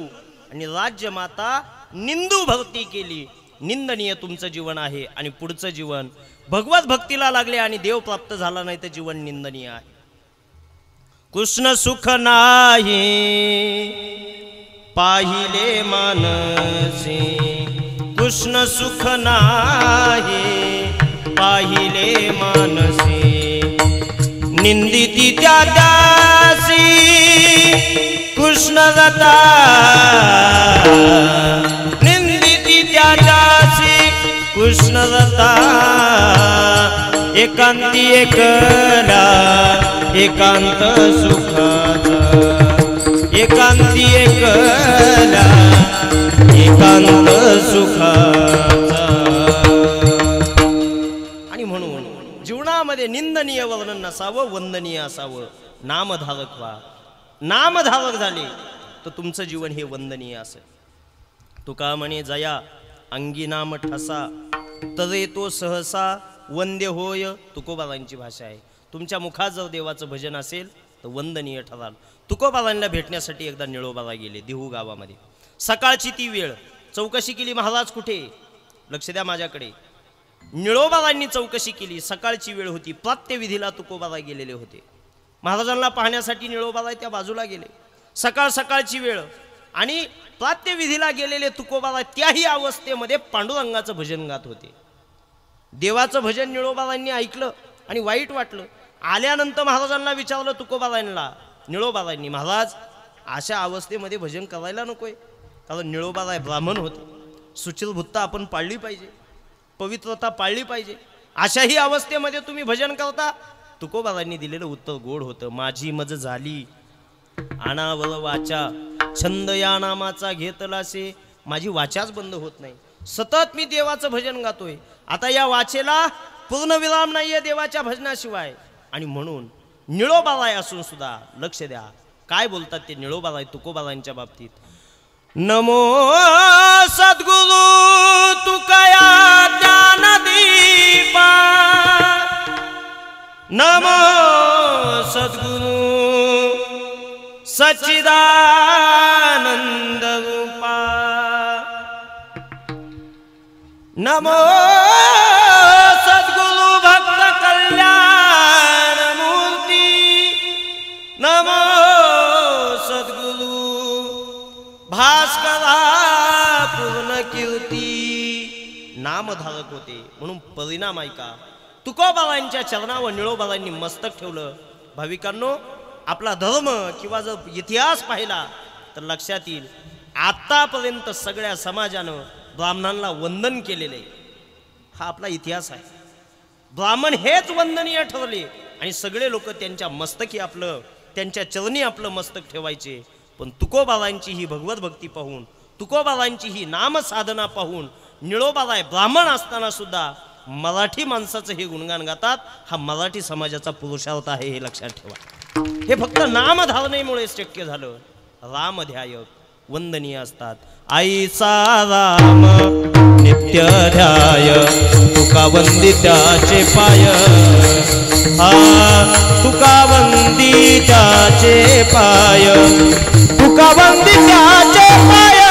आणि राज्यमाता निंदू भक्ती केली. निंदनीय तुमचं जीवन आहे आणि पुढचं जीवन भगवत भक्तीला लागले आणि देव प्राप्त झाला नाही तर जीवन निंदनीय आहे. कृष्ण सुख नाही पाहिले मानसी, कृष्ण सुख नाही पाहिले मानसी, निंदिती त्या दासी कृष्ण रता, निंदिती त्या दासी कृष्ण रता, एकांती एकला एकांत सुखाचा, एकांती एकला एकांत सुखाचा. आणि म्हणून जीवनामध्ये निंदनीय वर्णन नसावं, वंदनीय असावं. नामधारक व्हा. नामधारक झाले तर तुमचं जीवन हे वंदनीय असेल. तुका म्हणे जया अंगी नाम ठसा, तरे तो सहसा वंद्य होय. तुकोबाबांची भाषा आहे. तुमच्या मुखात जर देवाचं भजन असेल तर वंदनीय ठराल. तुकोबाबांना भेटण्यासाठी एकदा निळोबाला गेले देहू गावामध्ये. सकाळची ती वेळ. चौकशी केली महाराज कुठे, लक्ष द्या माझ्याकडे. निळोबाबांनी चौकशी केली. सकाळची वेळ होती. प्रात्यविधीला तुकोबाबा गेलेले होते. महाराजांना पाहण्यासाठी निळोबाबा त्या बाजूला गेले. सकाळची वेळ आणि प्रात्यविधीला गेलेले तुकोबाबा त्याही अवस्थेमध्ये पांडुरंगाचं भजन गात होते. देवाचं भजन निळोबाबांनी ऐकलं आणि वाईट वाटलं. आल्यानंतर महाराजांना विचारलं तुकोबाबांना, निळोबाबांनी, महाराज अशा अवस्थेमध्ये भजन करायला नकोय. कारण निळोबाबा ब्राह्मण होते. सुचिरभूतता आपण पाळली पाहिजे, पवित्रता पाळली पाहिजे. अशाही अवस्थेमध्ये तुम्ही भजन करता. तुकोबाबांनी दिलेलं उत्तर गोड होतं. माझी मज झाली आणावर वाचा, छंद या नामाचा घेतलासे. माझी वाचाच बंद होत नाही. सतत मी देवाचं भजन गातोय. आता या वाचेला पूर्ण विराम नाहीये देवाच्या भजनाशिवाय. आणि म्हणून निळोबाबाई असून सुद्धा लक्ष द्या काय बोलतात ते निळोबाबाई तुकोबाबांच्या बाबतीत. नमो सद्गुरु तुकया ज्ञानदीपा, नमो सद्गुरु सच्चिदानंद रूपा, नमो सद्गुरु भक्त कल्याण मूर्ती, नमो सद्गुरु भास्करा पूर्ण कीर्ती. नामधारक होते म्हणून परिणाम ऐका. तुकोबाबांच्या चरणावर निळोबाबांनी मस्तक ठेवलं. भाविकांनो, आपला धर्म किंवा जर इतिहास पाहिला तर लक्षात येईल आतापर्यंत सगळ्या समाजानं ब्राह्मणांना वंदन केलेले. हा आपला इतिहास आहे. ब्राह्मण हेच वंदनीय ठरले आणि सगळे लोक त्यांच्या मस्तकी आपलं, त्यांच्या चरणी आपलं मस्तक ठेवायचे. पण तुकोबाबांची ही भगवत भक्ती पाहून, तुकोबाबांची ही नामसाधना पाहून निळोबाबाई ब्राह्मण असताना सुद्धा मराठी माणसाचं हे गुणगान गातात. हा मराठी समाजाचा पुरुषार्थ आहे, हे लक्षात ठेवा. हे फक्त नामधारणेमुळे शक्य झालं. रामध्यायक वंदनीय असतात. आईचा राम नित्य ध्याय, तुका वंदित्याचे पाय, हा तुका वंदित्याचे पाय, तुका वंदित्याचे पाय.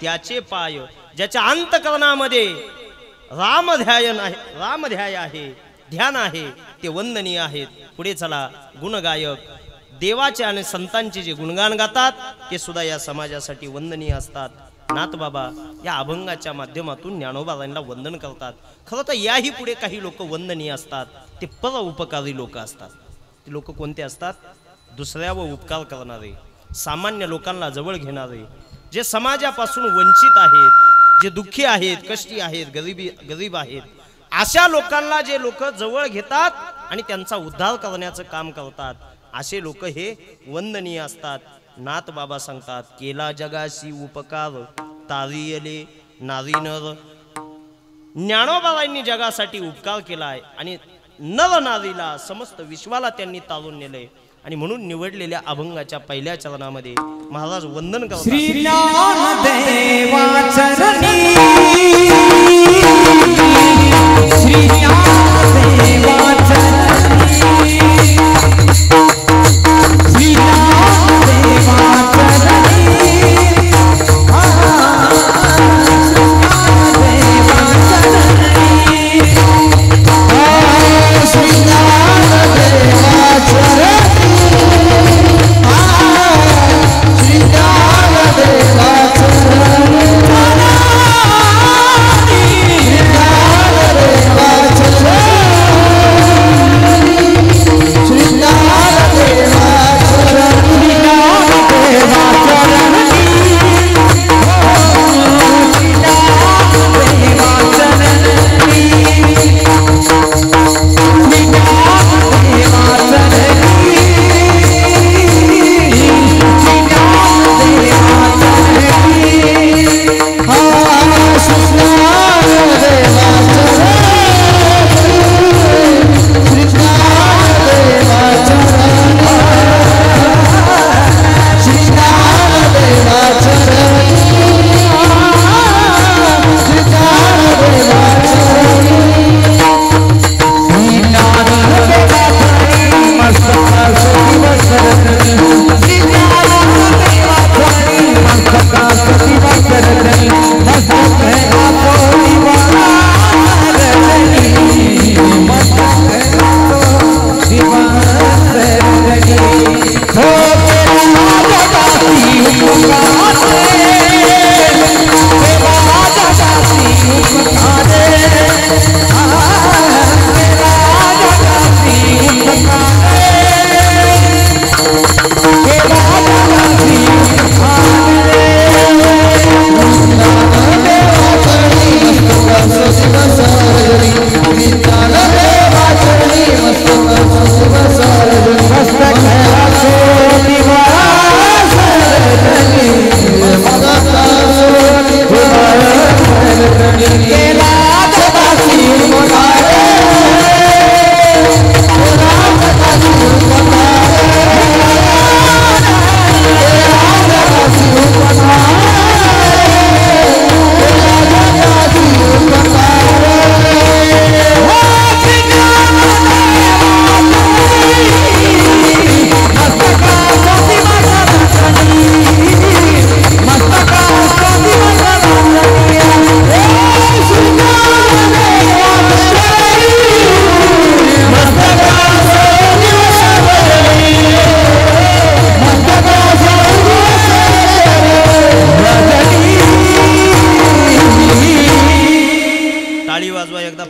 त्याचे पाय. ज्याच्या अंतकरणामध्ये रामध्याय आहे, ध्यान आहे, ते वंदनीय आहेत. पुढे चला. गुणगायक देवाचे आणि संतांचे जे गुणगान गातात ते सुद्धा या समाजासाठी वंदनीय असतात. नाथ बाबा या अभंगाच्या माध्यमातून ज्ञानोबाबांना वंदन करतात। खरं तर याही पुढे काही लोक वंदनीय असतात, ते पर उपकारी लोक असतात। ते लोक कोणते असतात? दुसऱ्यावर उपकार करणारे, सामान्य लोकांना जवळ घेणारे, जे समाजापासून वंचित आहेत, जे दुःखी आहेत, कष्टी आहेत, गरीब आहेत, अशा लोकांना जे लोक जवळ घेतात आणि त्यांचा उद्धार करण्याचं काम करतात, असे लोक हे वंदनीय असतात। नाथ बाबा सांगतात, केला जगाशी उपकार तारियले नारी नर। ज्ञानोबाबांनी जगासाठी उपकार केलाय आणि नर नारीला समस्त विश्वाला त्यांनी तारून नेलंय। आणि म्हणून निवडलेल्या अभंगाच्या पहिल्या चरणामध्ये महाराज वंदन करतात, श्री ज्ञानदेवा चरणी, श्री ज्ञानदेवा चरणी, श्री ज्ञानदेवा चरणी, श्री ज्ञानदेवा चरणी,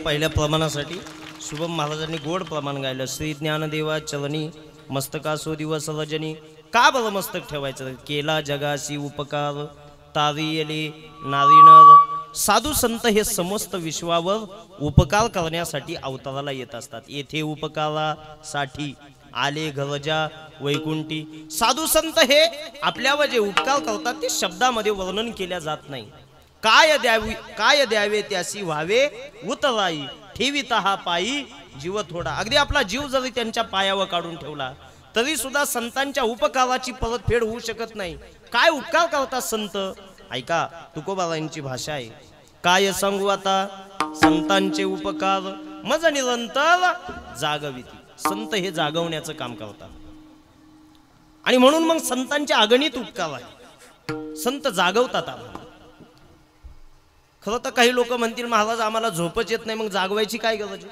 पहिल्या प्रमाणासाठी शुभम महाराजांनी गोड प्रमाण गायलं। श्री ज्ञानदेवा चरणी मस्तकासो दिवस रजनी। का बरं मस्तक ठेवायचं? केला जगाशी उपकार तारियले नारी नर। साधू संत हे समस्त विश्वावर उपकार करण्यासाठी अवताराला येत असतात। येथे उपकारासाठी आले गरजा वैकुंठी। साधू संत हे आपल्यावर जे उपकार करतात ते शब्दामध्ये वर्णन केल्या जात नाही। काय द्यावे त्यासी व्हावे उतराई, ठेविता हा पायी जीव थोडा। अगदी आपला जीव जरी त्यांच्या पायावर काढून ठेवला तरी सुद्धा संतांच्या उपकाराची परतफेड होऊ शकत नाही। काय उपकार करतात संत? ऐका, तुकोबारायांची भाषा आहे। काय सांगू आता संतांचे उपकार, मज निरंतर जागविती। संत हे जागवण्याचं काम करतात आणि म्हणून मग संतांच्या अगणित उपकार आहे। संत जागवतात आम्हाला। खरं तर काही लोक म्हणतील महाराज आम्हाला झोपच येत नाही, मग जागवायची काय गरज?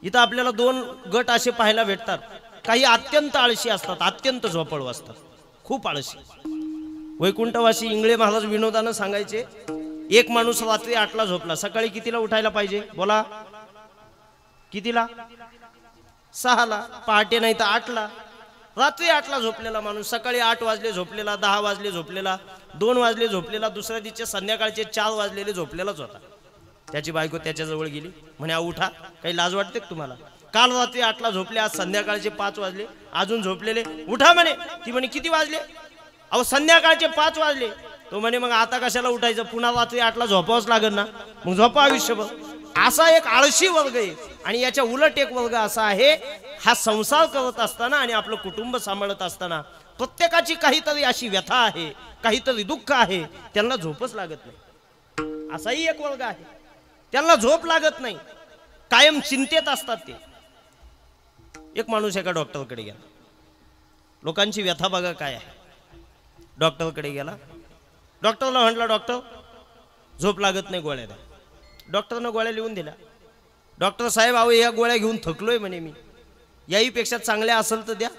इथं आपल्याला दोन गट असे पाहायला भेटतात। काही अत्यंत आळशी असतात, अत्यंत झोपळू असतात, खूप आळशी। वैकुंठवासी इंगळे महाराज विनोदानं सांगायचे, एक माणूस रात्री 8ला झोपला, सकाळी कितीला उठायला पाहिजे बोला? कितीला? 6ला. पहाटे नाही तर 8ला. रात्री 8ला झोपलेला माणूस सकाळी 8 वाजले झोपलेला, 10 वाजले झोपलेला, 2 वाजले झोपलेला, दुसऱ्या दिवशी संध्याकाळचे 4 वाजलेले झोपलेलाच होता. त्याची बायको त्याच्याजवळ गेली, म्हणे उठा, काही लाज वाटते का तुम्हाला? काल रात्री 8ला झोपले, आज संध्याकाळचे 5 वाजले, अजून झोपलेले, उठा म्हणे. ती म्हणे किती वाजले? अहो संध्याकाळचे 5 वाजले. तो म्हणे मग आता कशाला उठायचं, पुन्हा रात्री 8ला झोपावंच लागेल ना, मग झोपा आयुष्यभर. असा एक आळशी वर्ग आहे. आणि याच्या उलट एक वर्ग असा आहे, हा संसार करत असताना आणि आपलं कुटुंब सांभाळत असताना प्रत्येकाची काहीतरी अशी व्यथा आहे, काहीतरी दुःख आहे, त्यांना झोपच लागत नाही. असाही एक वर्ग आहे, त्यांना झोप लागत नाही, कायम चिंतेत असतात ते. एक माणूस एका डॉक्टरकडे गेला, लोकांची व्यथा बघा काय आहे. डॉक्टरकडे गेला, डॉक्टरला म्हटला डॉक्टर झोप लागत नाही, गोळ्या द्या. डॉक्टरनं गोळ्या लिहून दिल्या. डॉक्टर साहेब अहो या गोळ्या घेऊन थकलोय म्हणे मी, याहीपेक्षा चांगल्या असेल तर द्या.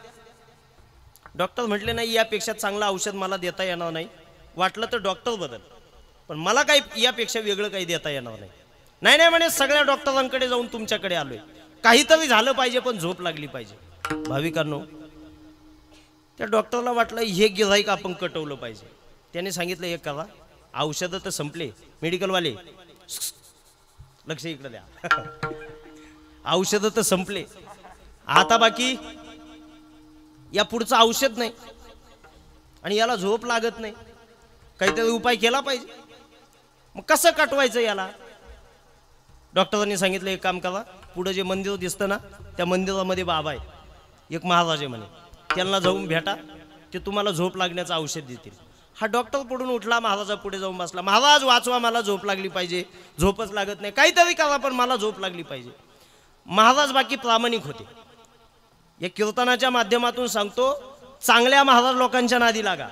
डॉक्टर म्हटले नाही, यापेक्षा चांगलं औषध मला देता येणार नाही, वाटलं तर डॉक्टर बदल, पण मला काही यापेक्षा वेगळं काही देता येणार नाही. नाही नाही म्हणे, सगळ्या डॉक्टरांकडे जाऊन तुमच्याकडे आलोय, काहीतरी झालं पाहिजे पण झोप लागली पाहिजे. भाविकांनो, त्या डॉक्टरला वाटलं हे गिऱ्हाईक आपण कटवलं पाहिजे. त्याने सांगितलं एक करा, औषधं तर संपले, मेडिकलवाले लक्ष इकडे द्या, औषधं तर संपले, आता बाकी या पुढचं औषध नाही आणि याला झोप लागत नाही, काहीतरी उपाय केला पाहिजे. मग कसं कटवायचं याला? डॉक्टरांनी सांगितलं एक काम करा, पुढे जे मंदिर दिसतं ना त्या मंदिरामध्ये बाबा आहे, एक महाराज आहे म्हणे, त्यांना जाऊन भेटा, ते तुम्हाला झोप लागण्याचं औषध देतील. हा डॉक्टर पुढून उठला, महाराजा पुढे जाऊन बसला, महाराज वाचवा, मला झोप लागली पाहिजे, झोपच लागत नाही, काहीतरी करा पण मला झोप लागली पाहिजे. महाराज बाकी प्रामाणिक होते. या कीर्तनाच्या माध्यमातून सांगतो, चांगल्या महाराज लोकांच्या नादी लागा,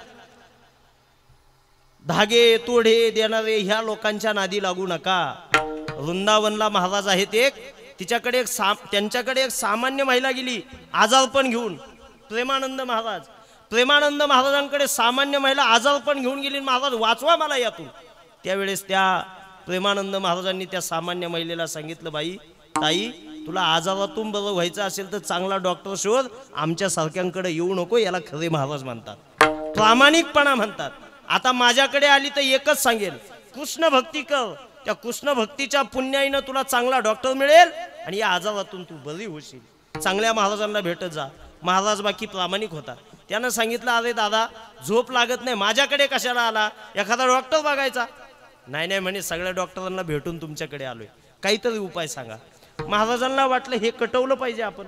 धागे तोडे देणारे ह्या लोकांच्या नादी लागू नका. वृंदावनला महाराज आहेत एक, तिच्याकडे त्यांच्याकडे एक सामान्य महिला गेली आजारपण घेऊन, प्रेमानंद महाराजांकडे सामान्य महिला आजारपण घेऊन गेली, महाराज वाचवा मला यातून. त्यावेळेस त्या प्रेमानंद महाराजांनी त्या सामान्य महिलेला सांगितलं, बाई ताई तुला आजारातून बरं व्हायचं असेल तर चांगला डॉक्टर शोध, आमच्या सारख्यांकडे येऊ नको, याला खरे महाराज म्हणतात, प्रामाणिकपणा म्हणतात. आता माझ्याकडे आली तर एकच सांगेल, कृष्ण भक्ती कर, त्या कृष्ण भक्तीच्या पुण्याईनं तुला चांगला डॉक्टर मिळेल आणि या आजारातून तू बरी होशील. चांगल्या महाराजांना भेटत जा. महाराज बाकी प्रामाणिक होता. त्यानं सांगितलं, अरे दादा झोप लागत नाही, माझ्याकडे कशाला आला, एखादा डॉक्टर बघायचा. नाही नाही म्हणे, सगळ्या डॉक्टरांना भेटून तुमच्याकडे आलोय, काहीतरी उपाय सांगा. महाराजांना वाटलं हे कटवलं पाहिजे आपण.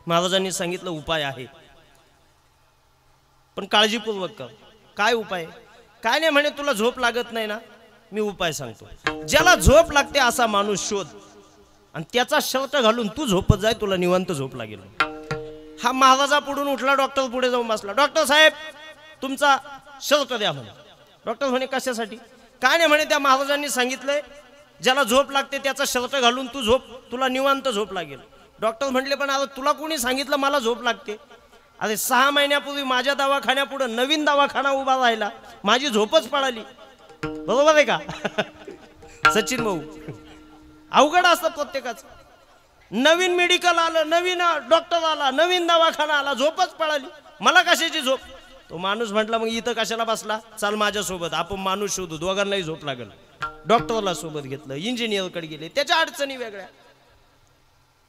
महाराजांनी सांगितलं उपाय आहे, पण काळजीपूर्वक कर. काय उपाय? काय नाही म्हणे, तुला झोप लागत नाही ना, मी उपाय सांगतो. ज्याला झोप लागते असा माणूस शोध आणि त्याचा शर्ट घालून तू झोपत जाय, तुला निवांत झोप लागेल. हा महाराजा पुढून उठला, डॉक्टर पुढे जाऊन बसला. डॉक्टर साहेब तुमचा शर्ट द्या म्हणे. डॉक्टर म्हणे कशासाठी? काय नाही म्हणे, त्या महाराजांनी सांगितलंय ज्याला झोप लागते त्याचा शर्ट घालून तू झोप, तुला निवांत झोप लागेल. डॉक्टर म्हटले, पण आता तुला कोणी सांगितलं मला झोप लागते? अरे 6 महिन्यापूर्वी माझ्या दवाखान्यापुढे नवीन दवाखाना उभा राहिला, माझी झोपच पळाली. बरोबर आहे का सचिन भाऊ? अवघड असतं प्रत्येकाचं. नवीन मेडिकल आलं, नवीन डॉक्टर आला, नवीन दवाखाना आला, झोपच पळाली. मला कशाची झोप? तो माणूस म्हटला, मग इथं कशाला बसला, चाल माझ्यासोबत, आपण माणूस शोधू, दोघांनाही झोप लागेल. डॉक्टरला सोबत घेतलं, इंजिनियरकडे गेले, त्याच्या अडचणी वेगळ्या.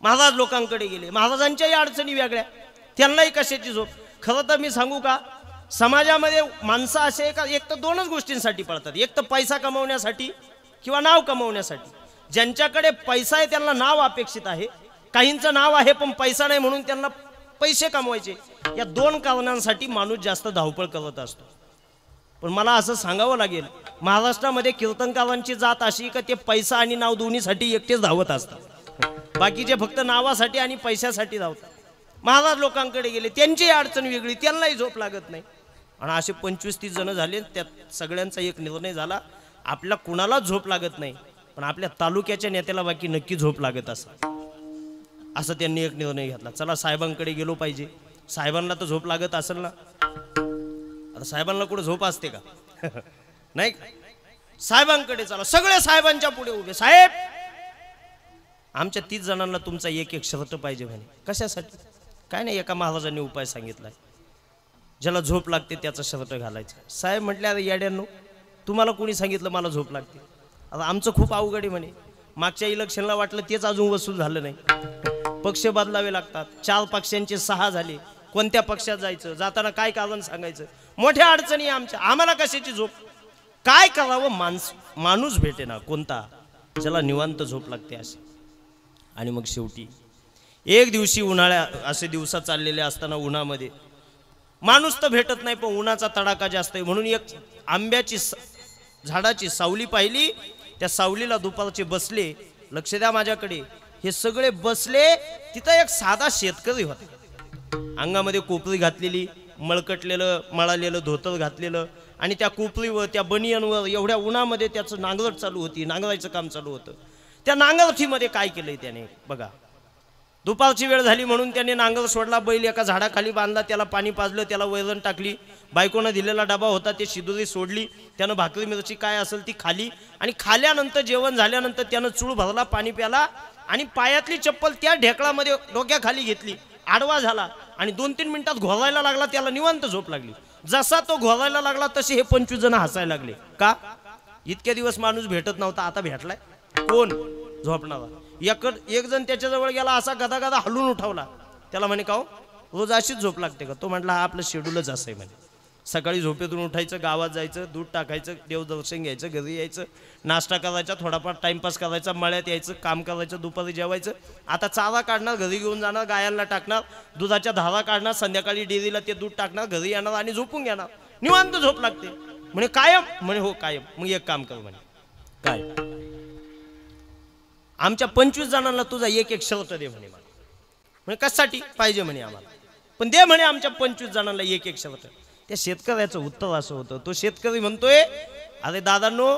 महाराज लोकांकडे गेले, महाराजांच्याही अडचणी वेगळ्या, त्यांनाही कशाची झोप. खरं तर मी सांगू का, समाजामध्ये माणसं असे का, एक तर 2च गोष्टींसाठी पळतात, एक तर पैसा कमवण्यासाठी किंवा नाव कमवण्यासाठी. ज्यांच्याकडे पैसा आहे त्यांना नाव अपेक्षित आहे, काहींचं नाव आहे पण पैसा नाही म्हणून त्यांना पैसे कमवायचे. या 2 कारणांसाठी माणूस जास्त धावपळ करत असतो. पण मला असं सांगावं लागेल, महाराष्ट्रामध्ये कीर्तनकारांची जात अशी का ते पैसा आणि नाव दोन्हीसाठी एकटेच धावत असतात, बाकीचे फक्त नावासाठी आणि पैशासाठी धावतात. महाराज लोकांकडे गेले, त्यांची अडचण वेगळी, त्यांनाही झोप लागत नाही. आणि असे 25-30 जण झाले, त्यात सगळ्यांचा एक निर्णय झाला, आपल्या कुणालाच झोप लागत नाही पण आपल्या तालुक्याच्या नेत्याला बाकी नक्की झोप लागत असं त्यांनी एक निर्णय घेतला. चला साहेबांकडे गेलो पाहिजे, साहेबांना तर झोप लागत असेल ना. आता साहेबांना कुठे झोप असते का? नाही, साहेबांकडे चला, सगळे साहेबांच्या पुढे उभे. साहेब, आमच्या 30 जणांना तुमचा एक एक शर्ट पाहिजे म्हणे. कशासाठी? काय नाही, एका महाराजांनी उपाय सांगितलाय, ज्याला झोप लागते त्याचा शर्ट घालायचा. साहेब म्हटले, अरे येड्यांनो, तुम्हाला कोणी सांगितलं मला झोप लागते? आता आमचं खूप अवघड आहे म्हणे. मागच्या इलेक्शनला वाटलं तेच अजून वसूल झालं नाही, पक्ष बदलावे लागतात. 4 पक्षांचे 6 झाले, कोणत्या पक्षात जायचं, जाताना काय कारण सांगायचं, मोठ्या अडचणी आमच्या. आम्हाला कशाची झोप? काय करावं? माणूस भेटे ना कोणता ज्याला निवांत झोप लागते असे. आणि मग शेवटी एक दिवशी असे दिवसा चाललेले असताना उन्हामध्ये माणूस तर भेटत नाही, पण उन्हाचा तडाखा जास्त आहे म्हणून एक आंब्याची झाडाची सावली पाहिली. त्या सावलीला दुपारचे बसले. लक्ष द्या माझ्याकडे, हे सगळे बसले. तिथं एक साधा शेतकरी होता, अंगामध्ये कोपरी घातलेली, मळकटलेलं मळालेलं धोतर घातलेलं, आणि त्या कोपरीवर त्या बनियनवर एवढ्या उन्हामध्ये त्याचं नांगरट चालू होती, नांगरायचं काम चालू होतं. त्या नांगरठीमध्ये काय केलंय त्याने बघा. दुपारची वेळ झाली म्हणून त्याने नांगर सोडला, बैल एका झाडाखाली बांधला, त्याला पाणी पाजलं, त्याला वैरण टाकली, बायकोनं दिलेला डबा होता ते शिदोरी सोडली, त्यानं भाकरी मिरची काय असेल ती खाली, आणि खाल्यानंतर जेवण झाल्यानंतर त्यानं चूळ भरला, पाणी प्याला, आणि पायातली चप्पल त्या ढेकळामध्ये डोक्याखाली घेतली, आडवा झाला, आणि 2-3 मिनिटात घोरायला लागला. त्याला निवांत झोप लागली. जसा तो घोरायला लागला तसे हे 25 जण हसायला लागले. का? इतक्या दिवस माणूस भेटत नव्हता, आता भेटलाय. कोण? झोपणारा. एक जण त्याच्याजवळ गेला, असा गदा गदा हलून उठवला. त्याला म्हणे, का हो, रोज अशीच झोप लागते का? तो म्हटला, हा आपलं शेड्यूलच असं आहे म्हणे. सकाळी झोपेतून उठायचं, गावात जायचं, दूध टाकायचं, देवदर्शन घ्यायचं, घरी यायचं, नाश्ता करायचा, थोडाफार टाइमपास करायचा, मळ्यात यायचं, काम करायचं, दुपारी जेवायचं. आता चारा काढणार, घरी घेऊन जाणार, गायांना टाकणार, दुधाच्या धारा काढणार, संध्याकाळी डेअरीला ते दूध टाकणार, घरी येणार आणि झोपून घेणार. निवांत झोप लागते म्हणे. कायम? म्हणे हो कायम. मग एक काम कर म्हणे. काय? आमच्या 25 जणांना तुझा एक एक शर्ट दे म्हणे. मला म्हणे कशासाठी पाहिजे म्हणे आम्हाला, पण दे म्हणे आमच्या 25 जणांना एक एक शर्ट. त्या शेतकऱ्याचं उत्तर असं होतं. तो शेतकरी म्हणतोय, अरे दादांनो,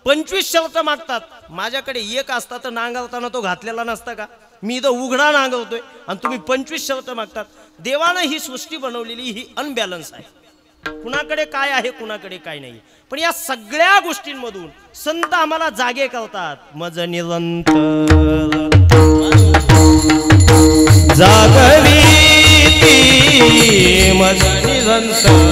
25 शर्ट मागतात, माझ्याकडे एक असता तर नांगरताना तो घातलेला नसता का? मी इथं उघडा नांगरतोय आणि तुम्ही 25 शर्ट मागतात. देवानं ही सृष्टी बनवलेली ही अनबॅलन्स आहे. कुणाकडे काय आहे, कुणाकडे काय नाही. पण या सगळ्या गोष्टींमधून संत आम्हाला जागे करतात. मज निरंतर जागवी मज निरंतर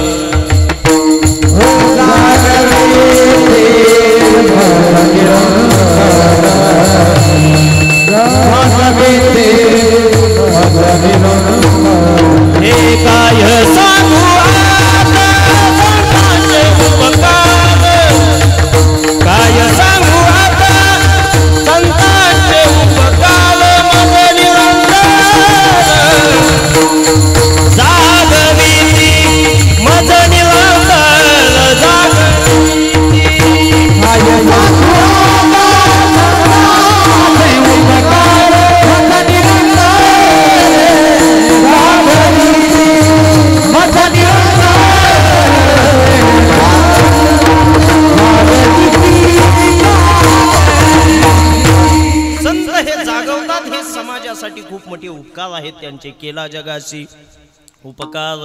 हे काय सांगू आता संतांचे उपकार, काय सांगू आता संतांचे उपकार. मज निरंतर जागवी मज निरंतर जागवी समाजासाठी खूप मोठे उपकार आहेत त्यांचे. केला जगाशी उपकार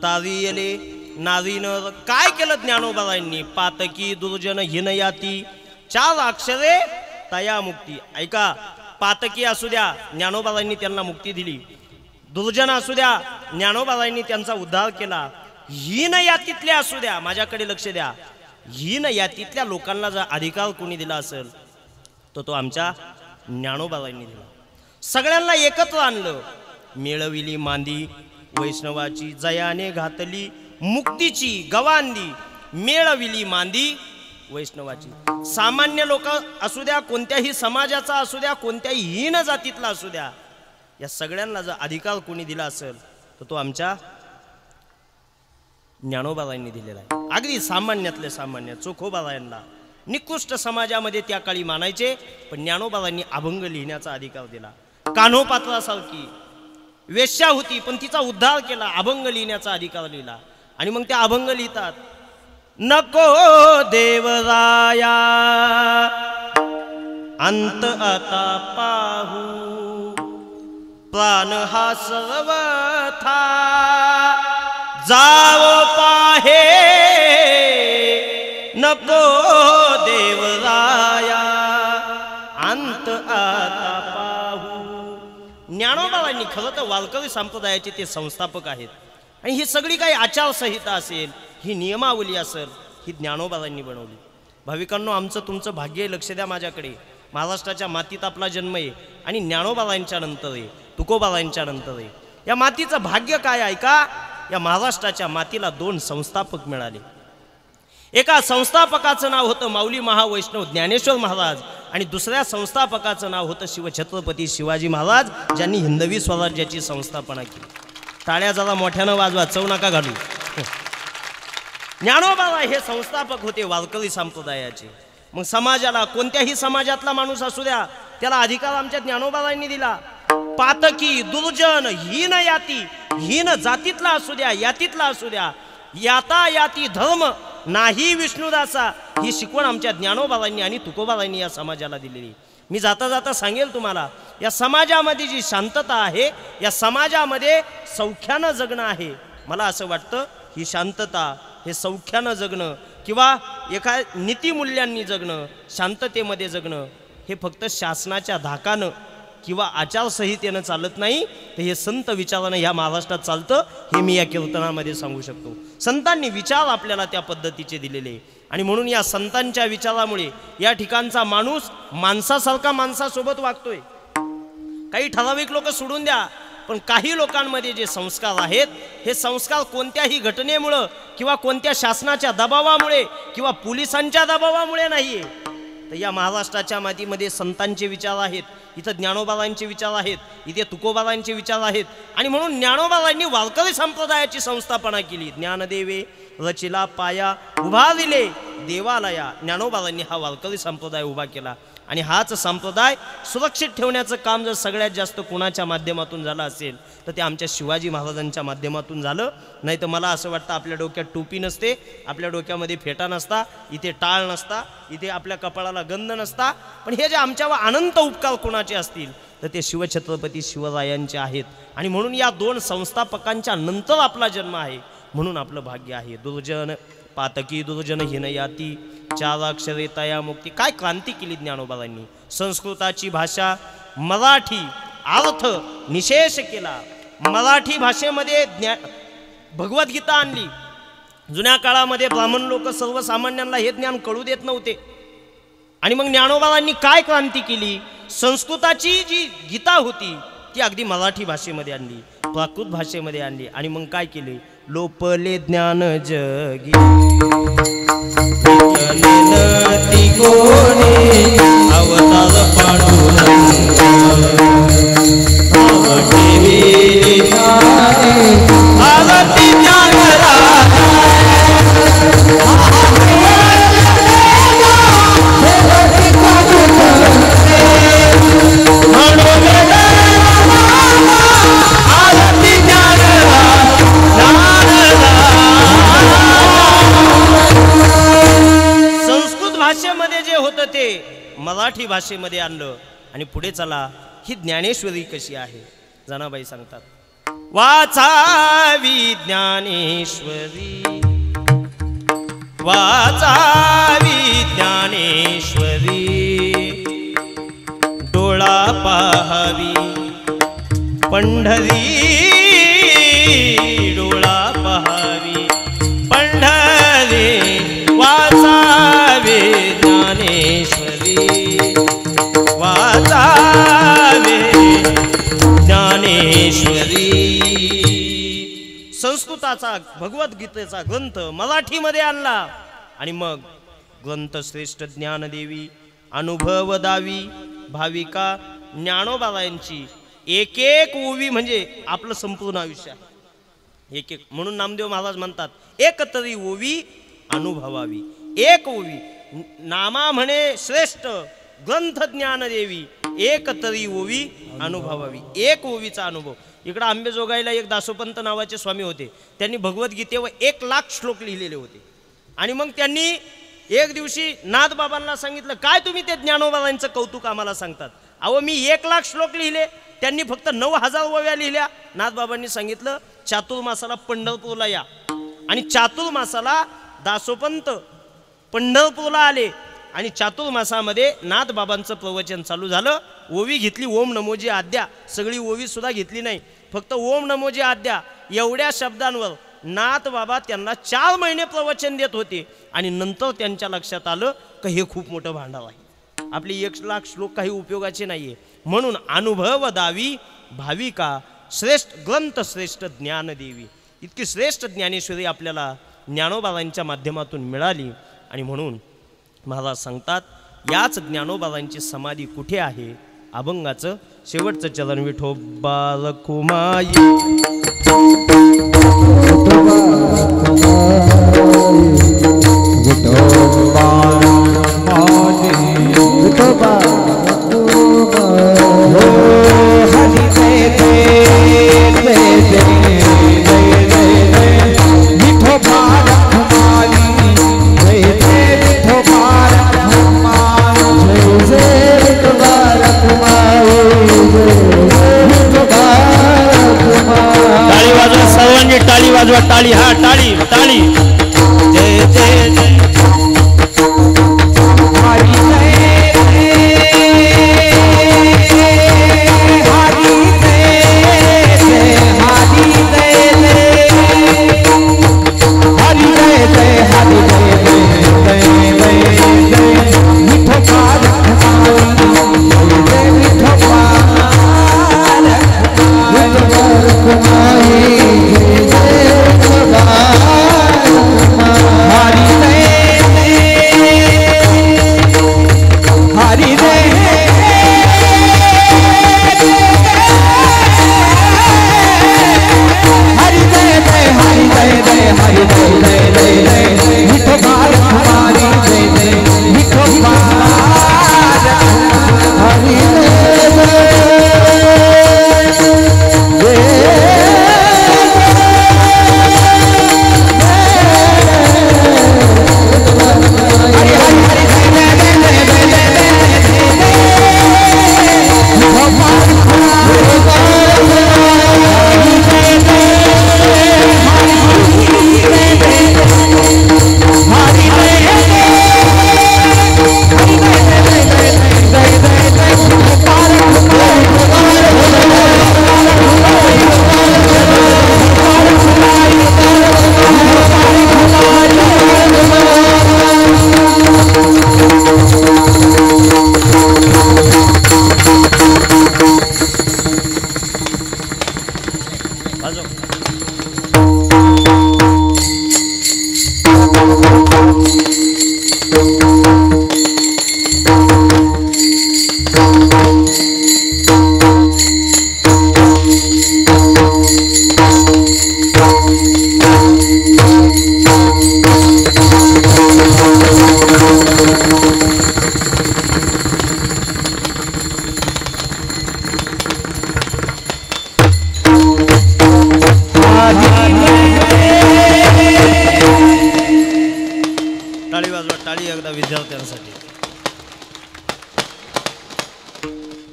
तारियले नारीनं काय केलं ज्ञानोबारायांनी? पातकी दुर्जन हिनयाती 4 अक्षरे तया मुक्ती. ऐका, पातकी असू द्या, ज्ञानोबारायांनी त्यांना मुक्ती दिली. दुर्जन असू द्या, ज्ञानोबारायांनी त्यांचा उद्धार केला. हिनयातीतल्या असू द्या, माझ्याकडे लक्ष द्या, हिनयातीतल्या लोकांना जर अधिकार कोणी दिला असेल तर तो आमच्या ज्ञानोबारायांनी दिला. सगळ्यांना एकत्र आणलं. मिळविली मांदी वैष्णवाची, जयाने घातली मुक्तीची गवांदी. मिळविली मांदी वैष्णवाची. सामान्य लोक असू द्या, कोणत्याही समाजाचा असू द्या, कोणत्याही हीन जातीतला असू द्या, या सगळ्यांना जर अधिकार कोणी दिला असेल तर तो आमच्या ज्ञानोबारायांनी दिलेला आहे. अगदी सामान्यातले सामान्य चोखोबारायांना निकृष्ट समाजामध्ये त्या काळी मानायचे, पण ज्ञानोबारांनी अभंग लिहिण्याचा अधिकार दिला. कान्होपात्रासारखी वेश्या होती पण तिचा उद्धार केला, अभंग लिहिण्याचा अधिकार लिहिला. आणि मग ते अभंग लिहितात. नको देवराया अंत आता पाहू, प्राण हा सर्वथा जावो पाहे नको देवराया अंत आता पाहू। ज्ञानोबाबांनी खरं तर वारकरी संप्रदायाचे ते संस्थापक आहेत आणि ही सगळी काही आचारसंहिता असेल, ही नियमावली असेल, ही ज्ञानोबाबांनी बनवली। भाविकांनो, आमचं तुमचं भाग्य आहे, लक्ष द्या माझ्याकडे। महाराष्ट्राच्या मातीत आपला जन्म आहे आणि ज्ञानोबाबांच्या नंतर आहे, तुकोबाबांच्या नंतर आहे। या मातीचं भाग्य काय आहे का? या महाराष्ट्राच्या मातीला 2 संस्थापक मिळाले। एका संस्थापकाचं नाव होतं माऊली महावैष्णव ज्ञानेश्वर महाराज आणि दुसऱ्या संस्थापकाचं नाव होतं शिवछत्रपती शिवाजी महाराज, ज्यांनी हिंदवी स्वराज्याची संस्थापना केली। टाळ्या जरा मोठ्यानं वाजवा, चव नका घालू। ज्ञानोबाबा हे संस्थापक होते वारकरी संप्रदायाचे। मग समाजाला, कोणत्याही समाजातला माणूस असू द्या, त्याला अधिकार आमच्या ज्ञानोबाबांनी दिला। पातकी, दुर्जन, हीन याती, हीन जातीतला असू द्या, यातीतला असू द्या, याता याती धर्म नाही विष्णुदासा, ही शिकवण आमच्या ज्ञानोबाबांनी आणि तुकोबाबांनी या समाजाला दिलेली। मी जाता जाता सांगेल तुम्हाला, या समाजामध्ये जी शांतता आहे, या समाजामध्ये सौख्यानं जगणं आहे। मला असं वाटतं ही शांतता, हे सौख्यानं जगणं किंवा एका नीतिमूल्यांनी जगणं, शांततेमध्ये जगणं, हे फक्त शासनाच्या धाकानं किंवा आचारसंहितेनं चालत नाही, तर हे संत विचारानं ह्या महाराष्ट्रात चालतं, हे मी या कीर्तनामध्ये सांगू शकतो। संतांनी विचार आपल्याला त्या पद्धतीचे दिलेले आणि म्हणून या संतांच्या विचारामुळे या ठिकाणचा माणूस माणसासारखा माणसासोबत वागतोय। काही ठराविक लोक सोडून द्या, पण काही लोकांमध्ये जे संस्कार आहेत, हे संस्कार कोणत्याही घटनेमुळे किंवा कोणत्या शासनाच्या दबावामुळे किंवा पोलिसांच्या दबावामुळे नाहीये। तर या महाराष्ट्राच्या मातीमध्ये संतांचे विचार आहेत, इथं ज्ञानोबाबांचे विचार आहेत, इथे तुकोबाबांचे विचार आहेत आणि म्हणून ज्ञानोबाबांनी वारकरी संप्रदायाची संस्थापना केली। ज्ञानदेवे रचिला पाया उभारिले देवालया, ज्ञानोबाबांनी हा वारकरी संप्रदाय उभा केला आणि हाच संप्रदाय सुरक्षित ठेवण्याचं काम जर सगळ्यात जास्त कोणाच्या माध्यमातून झालं असेल तर ते आमच्या शिवाजी महाराजांच्या माध्यमातून झालं। नाही तर मला असं वाटतं आपल्या डोक्यात टोपी नसते, आपल्या डोक्यामध्ये फेटा नसता, इथे टाळ नसता, इथे आपल्या कपाळाला गंध नसता, पण हे जे आमच्यावर अनंत उपकार कोणाचे असतील तर ते शिवछत्रपती शिवरायांचे आहेत आणि म्हणून या 2 संस्थापकांच्या नंतर आपला जन्म आहे, म्हणून आपलं भाग्य आहे। दुर्जन पातकी, दुर्जन हीन याती, 4 अक्षरे तया मुक्ती, काय क्रांती केली ज्ञानोबाबांनी। संस्कृताची भाषा मराठी अर्थ निशेष केला, मराठी भाषेमध्ये भगवद्गीता आणली। जुन्या काळामध्ये ब्राह्मण लोक सर्वसामान्यांना हे ज्ञान कळू देत नव्हते आणि मग ज्ञानोबाबांनी काय क्रांती केली, संस्कृताची जी गीता होती ती अगदी मराठी भाषेमध्ये आणली, प्राकृत भाषेमध्ये आणली आणि मग काय केले, लोपले ज्ञान जगी अवतार पांडुरंग आरती भाषेमध्ये जे होतं ते मराठी भाषेमध्ये आणलं आणि पुढे चला, ही ज्ञानेश्वरी कशी आहे जनाबाई सांगतात। वाचावी ज्ञानेश्वरी, वाचावी ज्ञानेश्वरी, डोळा पाहावी पंढरी, डोळा पाहावी पंढरी, वाचावे ज्ञानेश्वरी, वाचावे ज्ञानेश्वरी। संस्कृताचा भगवद्गीतेचा ग्रंथ मराठीमध्ये आणला आणि मग ग्रंथ श्रेष्ठ ज्ञानदेवी अनुभवदावी भाविका ज्ञानोबाबांची एक एक ओवी म्हणजे आपलं संपूर्ण आयुष्य आहे। एक एक म्हणून नामदेव महाराज म्हणतात एक तरी ओवी अनुभवावी, एक ओवी नामा म्हणे श्रेष्ठ ग्रंथ ज्ञानदेवी, एक तरी ओवी अनुभवावी, एक ओवीचा अनुभव। इकडं आंबेजोगाईला एक दासोपंत नावाचे स्वामी होते, त्यांनी भगवद्गीतेवर 1,00,000 श्लोक लिहिलेले होते आणि मग त्यांनी एक दिवशी नाथबाबांना सांगितलं, काय तुम्ही ते ज्ञानोबाबांचं कौतुक आम्हाला सांगतात? अहो मी 1,00,000 श्लोक लिहिले, त्यांनी फक्त 9,000 ओव्या लिहिल्या। नाथबाबांनी सांगितलं चातुर्मासाला पंढरपूरला या आणि चातुर्मासाला दासोपंत पंढरपूरला आले आणि चातुर्मासामध्ये नाथबाबांचं प्रवचन चालू झालं. ओवी घेतली ओम नमोजी आद्या, सगळी ओवी सुद्धा घेतली नाही, फक्त ओम नमोजी आद्या एवढ्या शब्दांवर नाथबाबा त्यांना 4 महिने प्रवचन देत होते. आणि नंतर त्यांच्या लक्षात आलं की हे खूप मोठं भांडार आहे, आपले 1,00,000 श्लोक काही उपयोगाचे नाही आहे. म्हणून अनुभव दावी भाविका श्रेष्ठ ग्रंथ श्रेष्ठ ज्ञान देवी, इतकी श्रेष्ठ ज्ञानेश्वरी आपल्याला ज्ञानोबाबांच्या माध्यमातून मिळाली. आणि म्हणून महाराज सांगतात याच ज्ञानोबाबांची समाधी कुठे आहे. अभंगाचं शेवटचं चरण विठोबा रखुमाई. टाळी वाजवा, टाळी, हा टाळी टाळी. जय जय जय हरी जय हरी जय हरी जय हरी जय जय हरी जय जय जय विठोबा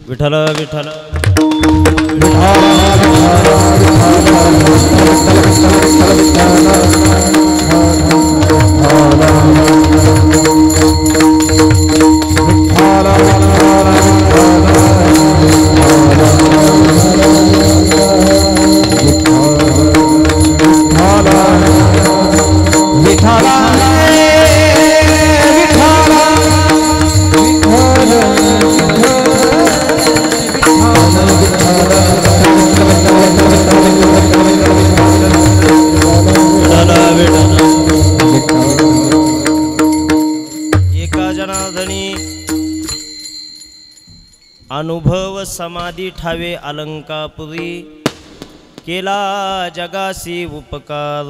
विठ्ठल विठ्ठल अनुभव समाधी ठावे अलंकापुरी केला जगासी उपकार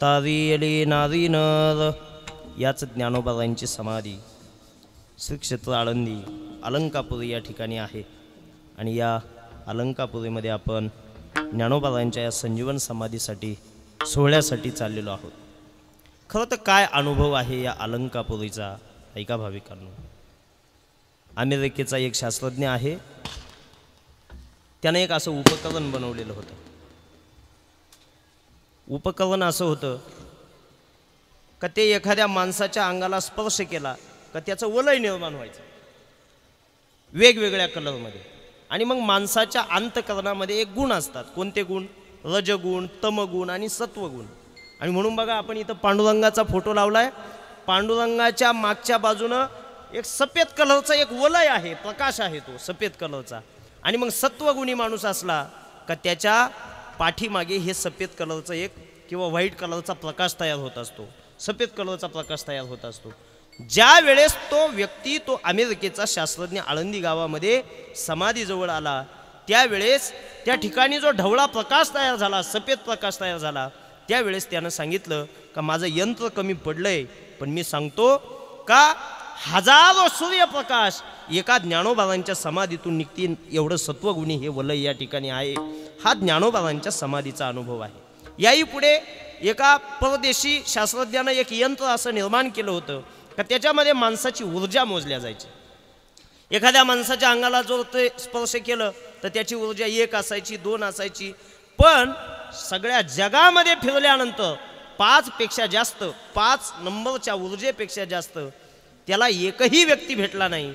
तारियली नारी नर। याच ज्ञानोबाबांची समाधी श्री क्षेत्र आळंदी अलंकापुरी या ठिकाणी आहे आणि या अलंकापुरीमध्ये आपण ज्ञानोबाबांच्या या संजीवन समाधीसाठी सोहळ्यासाठी चाललेलो आहोत। खरं तर काय अनुभव आहे या अलंकापुरीचा ऐका भाविकांनो। अमेरिकेचा एक शास्त्रज्ञ आहे, त्याने एक असं उपकरण बनवलेलं होतं। उपकरण असं होतं का ते एखाद्या माणसाच्या अंगाला स्पर्श केला का त्याचं वलय निर्माण व्हायचं वेगवेगळ्या कलरमध्ये. आणि मग माणसाच्या अंतकरणामध्ये एक गुण असतात. कोणते गुण? रजगुण, तमगुण आणि सत्वगुण. आणि म्हणून बघा आपण इथं पांडुरंगाचा फोटो लावलाय. पांडुरंगाच्या मागच्या बाजूनं एक सफेद कलरचा एक वलय आहे, प्रकाश आहे तो सफेद कलरचा. आणि मग सत्वगुणी माणूस असला का त्याच्या पाठीमागे हे सफेद कलरचं एक किंवा व्हाईट कलरचा प्रकाश तयार होत असतो, सफेद कलरचा प्रकाश तयार होत असतो. ज्या वेळेस तो व्यक्ती तो अमेरिकेचा शास्त्रज्ञ आळंदी गावामध्ये समाधीजवळ आला त्यावेळेस त्या ठिकाणी जो ढवळा प्रकाश तयार झाला, सफेद प्रकाश तयार झाला, त्यावेळेस त्यानं सांगितलं का माझं यंत्र कमी पडलंय, पण मी सांगतो का हजारो सूर्यप्रकाश एका ज्ञानोबाबांच्या समाधीतून निघतील एवढं सत्वगुणी हे वलय या ठिकाणी आहे. हा ज्ञानोबाबांच्या समाधीचा अनुभव आहे. याही पुढे एका परदेशी शास्त्रज्ञानं एक यंत्र असं निर्माण केलं होतं का त्याच्यामध्ये माणसाची ऊर्जा मोजल्या जायची. एखाद्या माणसाच्या अंगाला जर ते स्पर्श केलं तर त्याची ऊर्जा 1 असायची, 2 असायची. पण सगळ्या जगामध्ये फिरल्यानंतर 5 पेक्षा जास्त, 5 नंबरच्या ऊर्जेपेक्षा जास्त त्याला एकही व्यक्ती भेटला नाही.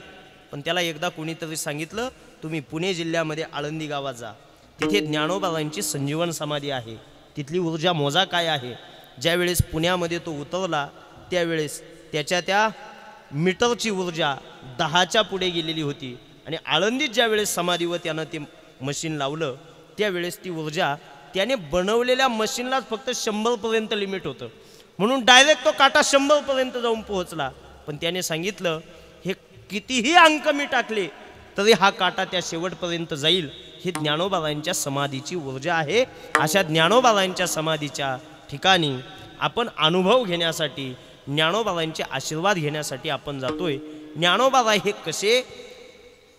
पण त्याला एकदा कोणीतरी सांगितलं तुम्ही पुणे जिल्ह्यामध्ये आळंदी गावात जा, तिथे ज्ञानोबाबांची संजीवन समाधी आहे, तिथली ऊर्जा मोजा काय आहे. ज्यावेळेस पुण्यामध्ये तो उतरला त्यावेळेस त्याच्या त्या मीटरची ऊर्जा 10च्या पुढे गेलेली होती. आणि आळंदीत ज्यावेळेस समाधीवर त्यानं ते मशीन लावलं त्यावेळेस ती ऊर्जा त्याने बनवलेल्या मशीनलाच फक्त 100पर्यंत लिमिट होतं, म्हणून डायरेक्ट तो काटा 100पर्यंत जाऊन पोहोचला. पण त्याने सांगितलं हे कितीही अंक मी टाकले तरी हा काटा त्या शेवटपर्यंत जाईल. ही ज्ञानोबाबांच्या समाधीची ऊर्जा आहे. अशा ज्ञानोबाबांच्या समाधीच्या ठिकाणी आपण अनुभव घेण्यासाठी, ज्ञानोबाबांचे आशीर्वाद घेण्यासाठी आपण जातोय. ज्ञानोबाबा हे कसे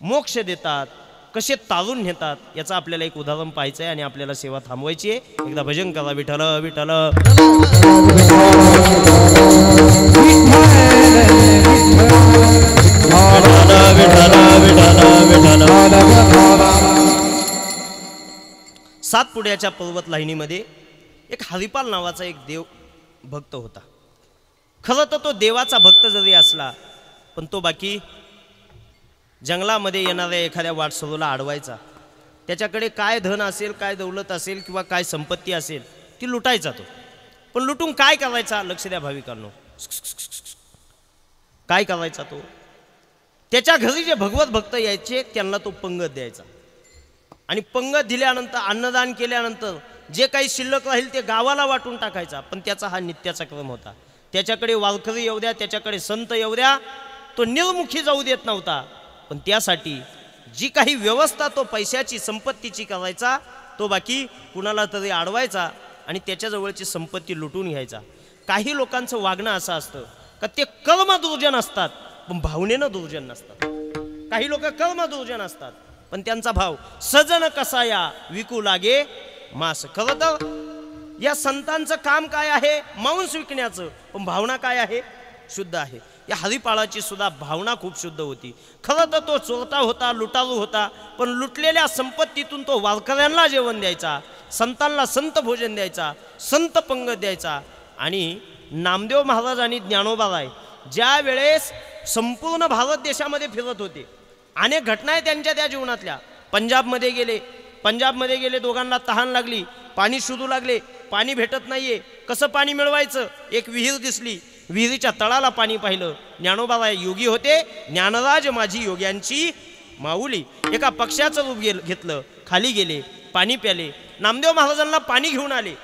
मोक्ष देतात, कसे तारून नेतात याचं आपल्याला एक उदाहरण पाहायचं आहे आणि आपल्याला सेवा थांबवायची आहे. एकदा भजन करा विठ्ठल विठ्ठल. सातपुड्याच्या पर्वत लाईनीमध्ये एक हरिपाल नावाचा एक देव भक्त होता. खरं तर तो देवाचा भक्त जरी असला पण तो बाकी जंगलामध्ये येणाऱ्या एखाद्या वाटसरूला अडवायचा. त्याच्याकडे काय धन असेल, काय दौलत असेल किंवा काय संपत्ती असेल ती लुटायचा तो. पण लुटून काय करायचा? लक्ष द्या भाविकांनो, काय करायचा तो? त्याच्या घरी जे भगवत भक्त यायचे त्यांना तो पंगत द्यायचा. आणि पंगत दिल्यानंतर, अन्नदान केल्यानंतर जे काही शिल्लक राहील ते गावाला वाटून टाकायचा. पण त्याचा हा नित्याचा क्रम होता. त्याच्याकडे वारकरी येऊ द्या, त्याच्याकडे संत येऊ द्या, तो निर्मुखी जाऊ देत नव्हता. पण त्यासाठी जी काही व्यवस्था तो पैशाची, संपत्तीची करायचा, तो बाकी कुणाला तरी अडवायचा आणि त्याच्याजवळची संपत्ती लुटून घ्यायचा. काही लोकांचं वागणं असं असतं का ते कर्म दुर्जन असतात पण भावनेनं दुर्जन नसतात. काही लोक कर्म दुर्जन असतात पण त्यांचा भाव सजन कसा या विकू लागे मास. खरं तर या संतांचं काम काय आहे? मांस विकण्याचं. पण भावना काय आहे? शुद्ध आहे. या हरिपाळाची सुद्धा भावना खूप शुद्ध होती. खरं तर तो चोरटा होता, लुटारू होता, पण लुटलेल्या संपत्तीतून तो वारकऱ्यांना जेवण द्यायचा, संतांना संत भोजन द्यायचा, संत पंगत द्यायचा. आणि नामदेव महाराज आणि ज्ञानोबाराय ज्या वेळेस संपूर्ण भारत देशामध्ये फिरत होते, अनेक घटना आहेत त्यांच्या त्या जीवनातल्या. पंजाबमध्ये गेले, दोघांना तहान लागली, पाणी शोधू लागले, पाणी भेटत नाहीये, कसं पाणी मिळवायचं? एक विहीर दिसली, विहिरीच्या तळाला पाणी पाहिलं. ज्ञानोबा योगी होते, ज्ञानराज माझी योग्यांची माऊली. एका पक्षाचं रूप घेतलं, खाली गेले, पाणी प्याले, नामदेव महाराजांना पाणी घेऊन आले.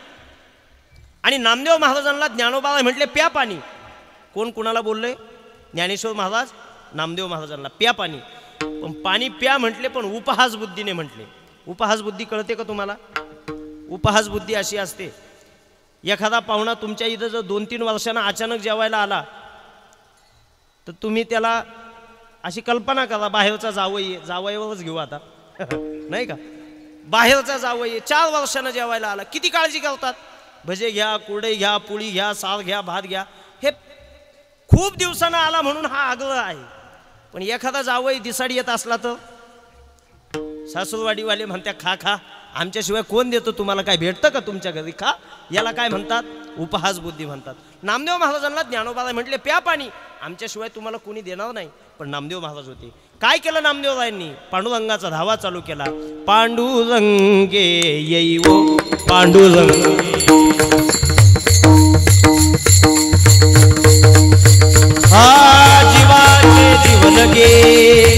आणि नामदेव महाराजांना ज्ञानोबा म्हटले प्या पाणी. कोण कुणाला बोलले? ज्ञानेश्वर महाराज नामदेव महाराजांना प्या पाणी. पण पाणी प्या म्हटले, पण उपहास बुद्धीने म्हटले. उपहास बुद्धी कळते का तुम्हाला? उपहास बुद्धी अशी असते, एखादा पाहुणा तुमच्या इथं जर 2-3 वर्षांना अचानक जेवायला आला तर तुम्ही त्याला अशी कल्पना करा, बाहेरचा जावई, जावईवरच घेऊ आता नाही का, बाहेरचा जावई 4 वर्षांना जेवायला आला, किती काळजी करतात. भजे घ्या, कुरडई घ्या, पोळी घ्या, सार घ्या, भात घ्या. हे खूप दिवसांना आला म्हणून हा आग्रह आहे. पण एखादा जावई दिसाड येत असला तर सासूरवाडीवाले म्हणत्या खा खा, आमच्याशिवाय कोण देतो तुम्हाला? काय भेटतं का तुमच्या घरी? खा. याला काय म्हणतात? उपहास बुद्धी म्हणतात. नामदेव महाराजांना ज्ञानोबाला म्हटले प्या पाणी, आमच्याशिवाय तुम्हाला कोणी देणार नाही. पण नामदेव महाराज होते. काय केलं नामदेवरायांनी? पांडुरंगाचा धावा चालू केला. पांडुरंगे येईवो पांडुरंगे, हा जीवाचे जीव लगे,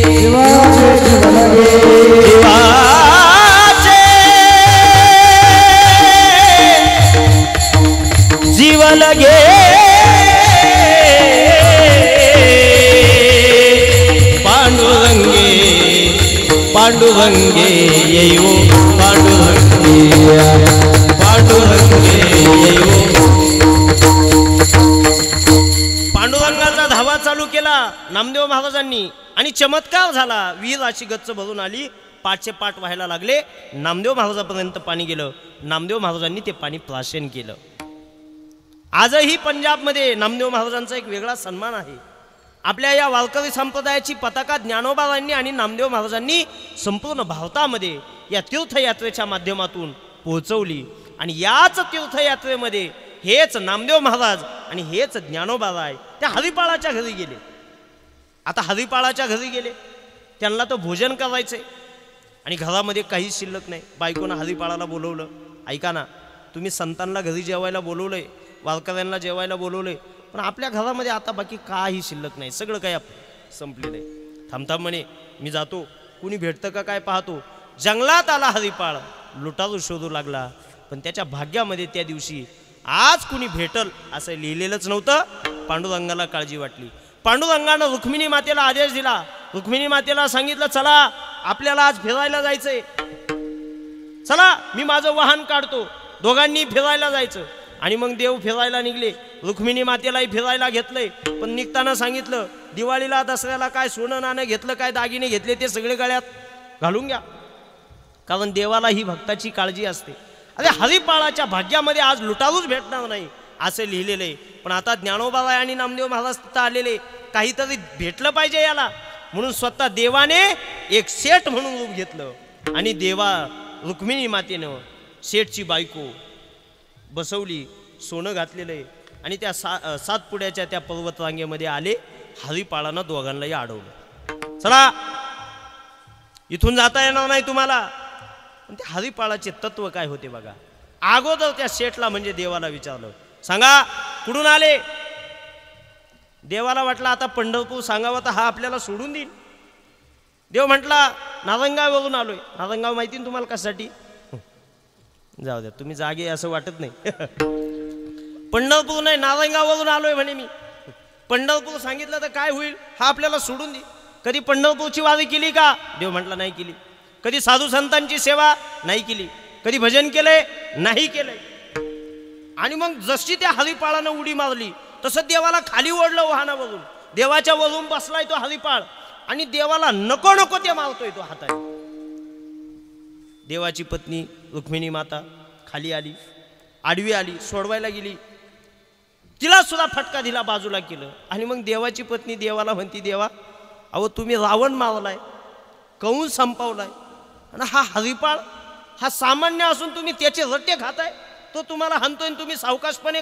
जीवाचे जीव लगे, जीवाचे जीव लगे, पांडुरंगे पांडुरंगे येईवो पांडुरंगे, पांडुरंगे येईवो. पांडुरंगाचा धावा चालू केला नामदेव महाराजांनी आणि चमत्कार झाला. वीर अशी गच्च भरून आली, पाठचे पाठ व्हायला लागले. नामदेव महाराजापर्यंत पाणी गेलं. नामदेव महाराजांनी ते पाणी प्राशन केलं. आजही पंजाबमध्ये नामदेव महाराजांचा एक वेगळा सन्मान आहे. आपल्या या वारकरी संप्रदायाची पताका ज्ञानोबारांनी आणि नामदेव महाराजांनी संपूर्ण भारतामध्ये या तीर्थयात्रेच्या माध्यमातून पोहोचवली. आणि याच तीर्थयात्रेमध्ये हेच नामदेव महाराज आणि हेच ज्ञानोबाराय त्या हरिपाळाच्या घरी गेले. आता हरिपाळाच्या घरी गेले, त्यांना तर भोजन करायचंय आणि घरामध्ये काहीच शिल्लक नाही. बायकोनं हरिपाळाला बोलवलं. ऐका ना, तुम्ही संतांना घरी जेवायला बोलवलंय, वारकऱ्यांना जेवायला बोलवलंय, पण आपल्या घरामध्ये आता बाकी काही शिल्लक नाही. सगळं काही संपलेलं आहे. थांबथांब म्हणे, मी जातो, कुणी भेटतं का काय पाहतो. जंगलात आला हरिपाळ, लुटारू शोधू लागला. पण त्याच्या भाग्यामध्ये त्या दिवशी आज कुणी भेटल असं लिहिलेलंच नव्हतं. पांडुरंगाला काळजी वाटली. पांडुरंगानं रुक्मिणी मातेला आदेश दिला. रुक्मिणी मातेला सांगितलं, चला आपल्याला आज फिरायला जायचंय, चला मी माझं वाहन काढतो, दोघांनी फिरायला जायचं. आणि मग देव फिरायला निघले. रुक्मिणी मातेलाही फिरायला घेतलंय, पण निघताना सांगितलं, दिवाळीला दसऱ्याला काय सोनं नाणं घेतलं, काय दागिने घेतले ते सगळे गळ्यात घालून घ्या, कारण देवाला ही भक्ताची काळजी असते. अरे हरिपाळाच्या भाग्यामध्ये आज लुटारूच भेटणार नाही असं लिहिलेलं आहे. पण आता ज्ञानोबाराय आणि नामदेव महाराज तिथं आलेले, काहीतरी भेटलं पाहिजे याला, म्हणून स्वतः देवाने एक शेठ म्हणून रूप घेतलं आणि देवा रुक्मिणी मातेनं शेठची बायको बसवली, सोनं घातलेलं आहे आणि त्या सातपुड्याच्या त्या पर्वत रांगेमध्ये आले. हरिपाळानं दोघांनाही अडवलं. चला इथून जाता येणार नाही तुम्हाला. पण त्या हरिपाळाचे तत्व काय होते बघा. अगोदर त्या शेठला म्हणजे देवाला विचारलं, सांगा कुठून आले. देवाला वाटलं आता पंढरपूर सांगावं तर हा आपल्याला सोडून देईल. देव म्हटला नारंगावरून आलोय. नारंगाव माहिती ना तुम्हाला कशासाठी? जाऊ द्या, तुम्ही जागे असं वाटत नाही. पंढरपूर नाही, नारंगावरून आलोय म्हणे मी. पंढरपूर सांगितलं तर काय होईल, हा आपल्याला सोडून दे. कधी पंढरपूरची वारी केली का? देव म्हटला नाही केली. कधी साधू संतांची सेवा नाही केली. कधी भजन केलंय? नाही केलंय. आणि मग जशी त्या हरिपाळानं उडी मारली तसं देवाला खाली ओढलं वाहनावरून. देवाच्या वरून बसलाय तो हरिपाळ आणि देवाला नको नको ते मारतोय तो हाताने. देवाची पत्नी रुक्मिणी माता खाली आली, आडवी आली, सोडवायला गेली, तिला सुद्धा फटका दिला, बाजूला केलं. आणि मग देवाची पत्नी देवाला म्हणती, देवा अहो तुम्ही रावण मारलाय, कंस संपवलाय, आणि हा हरिपाळ हा सामान्य असून तुम्ही त्याचे रट्टे खाताय, तो तुम्हाला हाणतोय, तुम्ही सावकाशपणे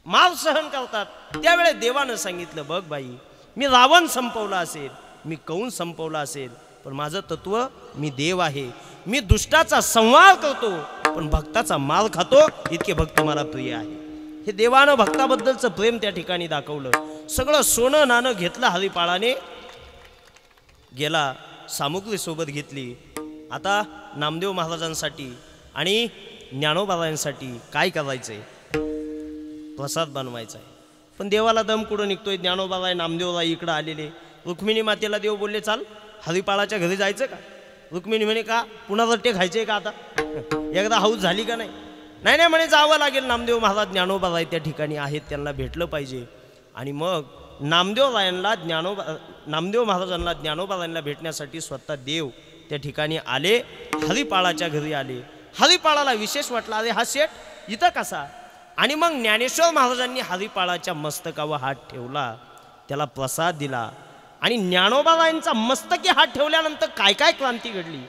मार सहन करतात. त्यावेळेस देवानं सांगितलं, बघ बाई, मी रावण संपवला असेल, मी कंस संपवला असेल, पण माझं तत्व मी देव आहे. मी दुष्टाचा संहार करतो पण भक्ताचा मार खातो, इतके भक्त मला प्रिय आहे. हे देवानं भक्ताबद्दलचं प्रेम त्या ठिकाणी दाखवलं. सगळं सोनं नाणं घेतलं हरिपाळाने, गेला, सामुग्री सोबत घेतली. आता नामदेव महाराजांसाठी आणि ज्ञानोबारायांसाठी काय करायचंय? प्रसाद बनवायचा आहे. पण देवाला दम कुठं निघतोय? ज्ञानोबाराय नामदेवराय इकडं आलेले. रुक्मिणी मातेला देव बोलले, चाल हरिपाळाच्या घरी जायचं का? रुक्मिणी म्हणे, का पुन्हा रट्टे खायचे का? आता एकदा हाऊस झाली का? नाही नाही म्हणे, जावं लागेल. नामदेव महाराज ज्ञानोबाराय त्या ठिकाणी आहेत, त्यांना भेटलं पाहिजे. आणि मग नामदेवरायांना नामदेव महाराजांना ज्ञानोबारायांना भेटण्यासाठी स्वतः देव त्या ठिकाणी आले, हरिपाळाच्या घरी आले. हरिपाळाला विशेष वाटला, अरे हा शेठ इथं कसा? आणि मग ज्ञानेश्वर महाराजांनी हरिपाळाच्या मस्तकावर हात ठेवला, त्याला प्रसाद दिला. आणि ज्ञानोबारायांचा मस्तकी हात ठेवल्यानंतर काय काय क्रांती घडली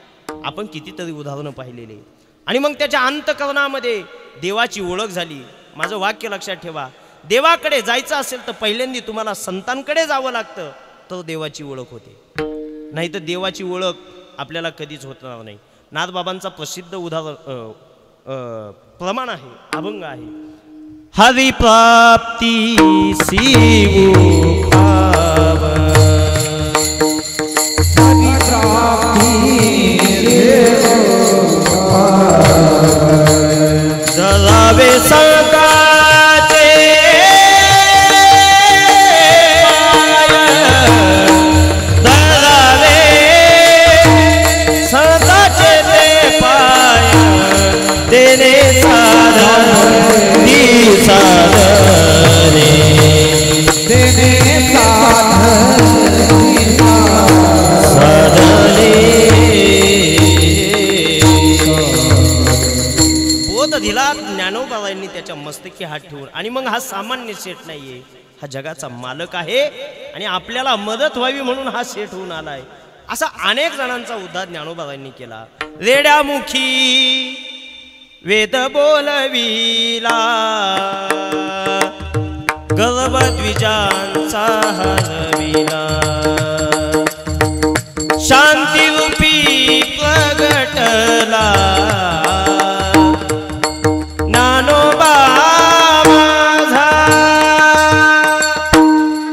आपण कितीतरी उदाहरणं पाहिलेली. आणि मग त्याच्या अंतःकरणामध्ये देवाची ओळख झाली. माझं वाक्य लक्षात ठेवा, देवाकडे जायचं असेल तर पहिल्यांदा तुम्हाला संतांकडे जावं लागतं, तर देवाची ओळख होते. नाही तर देवाची ओळख आपल्याला कधीच होणार नाही. नाथबाबांचा प्रसिद्ध उदाहरण प्रमाण आहे, अभंग आहे. हरी प्राप्ती शिव दरावे संताचे दरावे संताचे ते पाय देणे साधन दी साधने देणे साधने बोध दिला ज्ञानोबाबांनी त्याच्या मस्तकी हात ठेवून. आणि मग हा सामान्य सेठ नाहीये, हा जगाचा मालक आहे आणि आपल्याला मदत व्हावी म्हणून हा सेठ होऊन आलाय. असा अनेक जणांचा उद्धार ज्ञानोबाबांनी केला. रेड्यामुखी वेद बोलविला, गर्भद्विजांचा हरविला, शांती रूपी प्रगटला ज्ञानोबा माझा.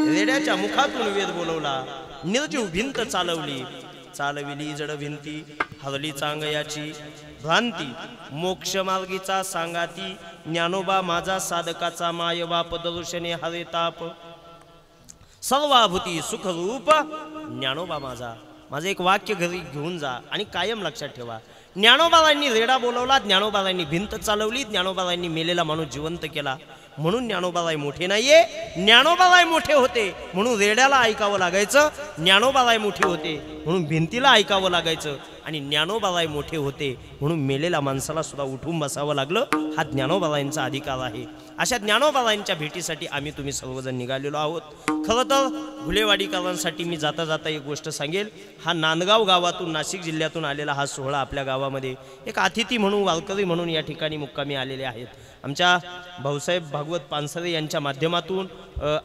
रेड्याच्या मुखातून वेद बोलवला, निर्जीव भिंत चालविली जड भिंती, हरली चांगयाची भ्रांती, मोक्ष मार्गीचा सांगाती, ज्ञानोबा माझा साधकाचा माय बाप, दर्शने हरे ताप, सर्वाभूती सुखरूप ज्ञानोबा माझा. माझं एक वाक्य घरी घेऊन जा आणि कायम लक्षात ठेवा. ज्ञानोबाबांनी रेडा बोलवला, ज्ञानोबाबांनी भिंत चालवली, ज्ञानोबाबांनी मेलेला माणूस जिवंत केला. म्हणून ज्ञानोबाबाई मोठे नाहीये, ज्ञानोबाबाई मोठे होते म्हणून रेड्याला ऐकावं लागायचं, ज्ञानोबाबाई मोठे होते म्हणून भिंतीला ऐकावं लागायचं, आणि ज्ञानोबाबाई मोठे होते म्हणून मेलेल्या माणसाला सुद्धा उठून बसावं लागलं. हा ज्ञानोबाबाईंचा अधिकार आहे. अशा ज्ञानोबाबाईंच्या भेटीसाठी आम्ही तुम्ही सर्वजण निघालेलो आहोत. खरं तर घुलेवाडीकरांसाठी मी जाता जाता एक गोष्ट सांगेल. हा नांदगाव गावातून, नाशिक जिल्ह्यातून आलेला हा सोहळा आपल्या गावामध्ये एक अतिथी म्हणून, वारकरी म्हणून या ठिकाणी मुक्कामी आलेले आहेत. आमच्या भाऊसाहेब भागवत पानसरे यांच्या माध्यमातून,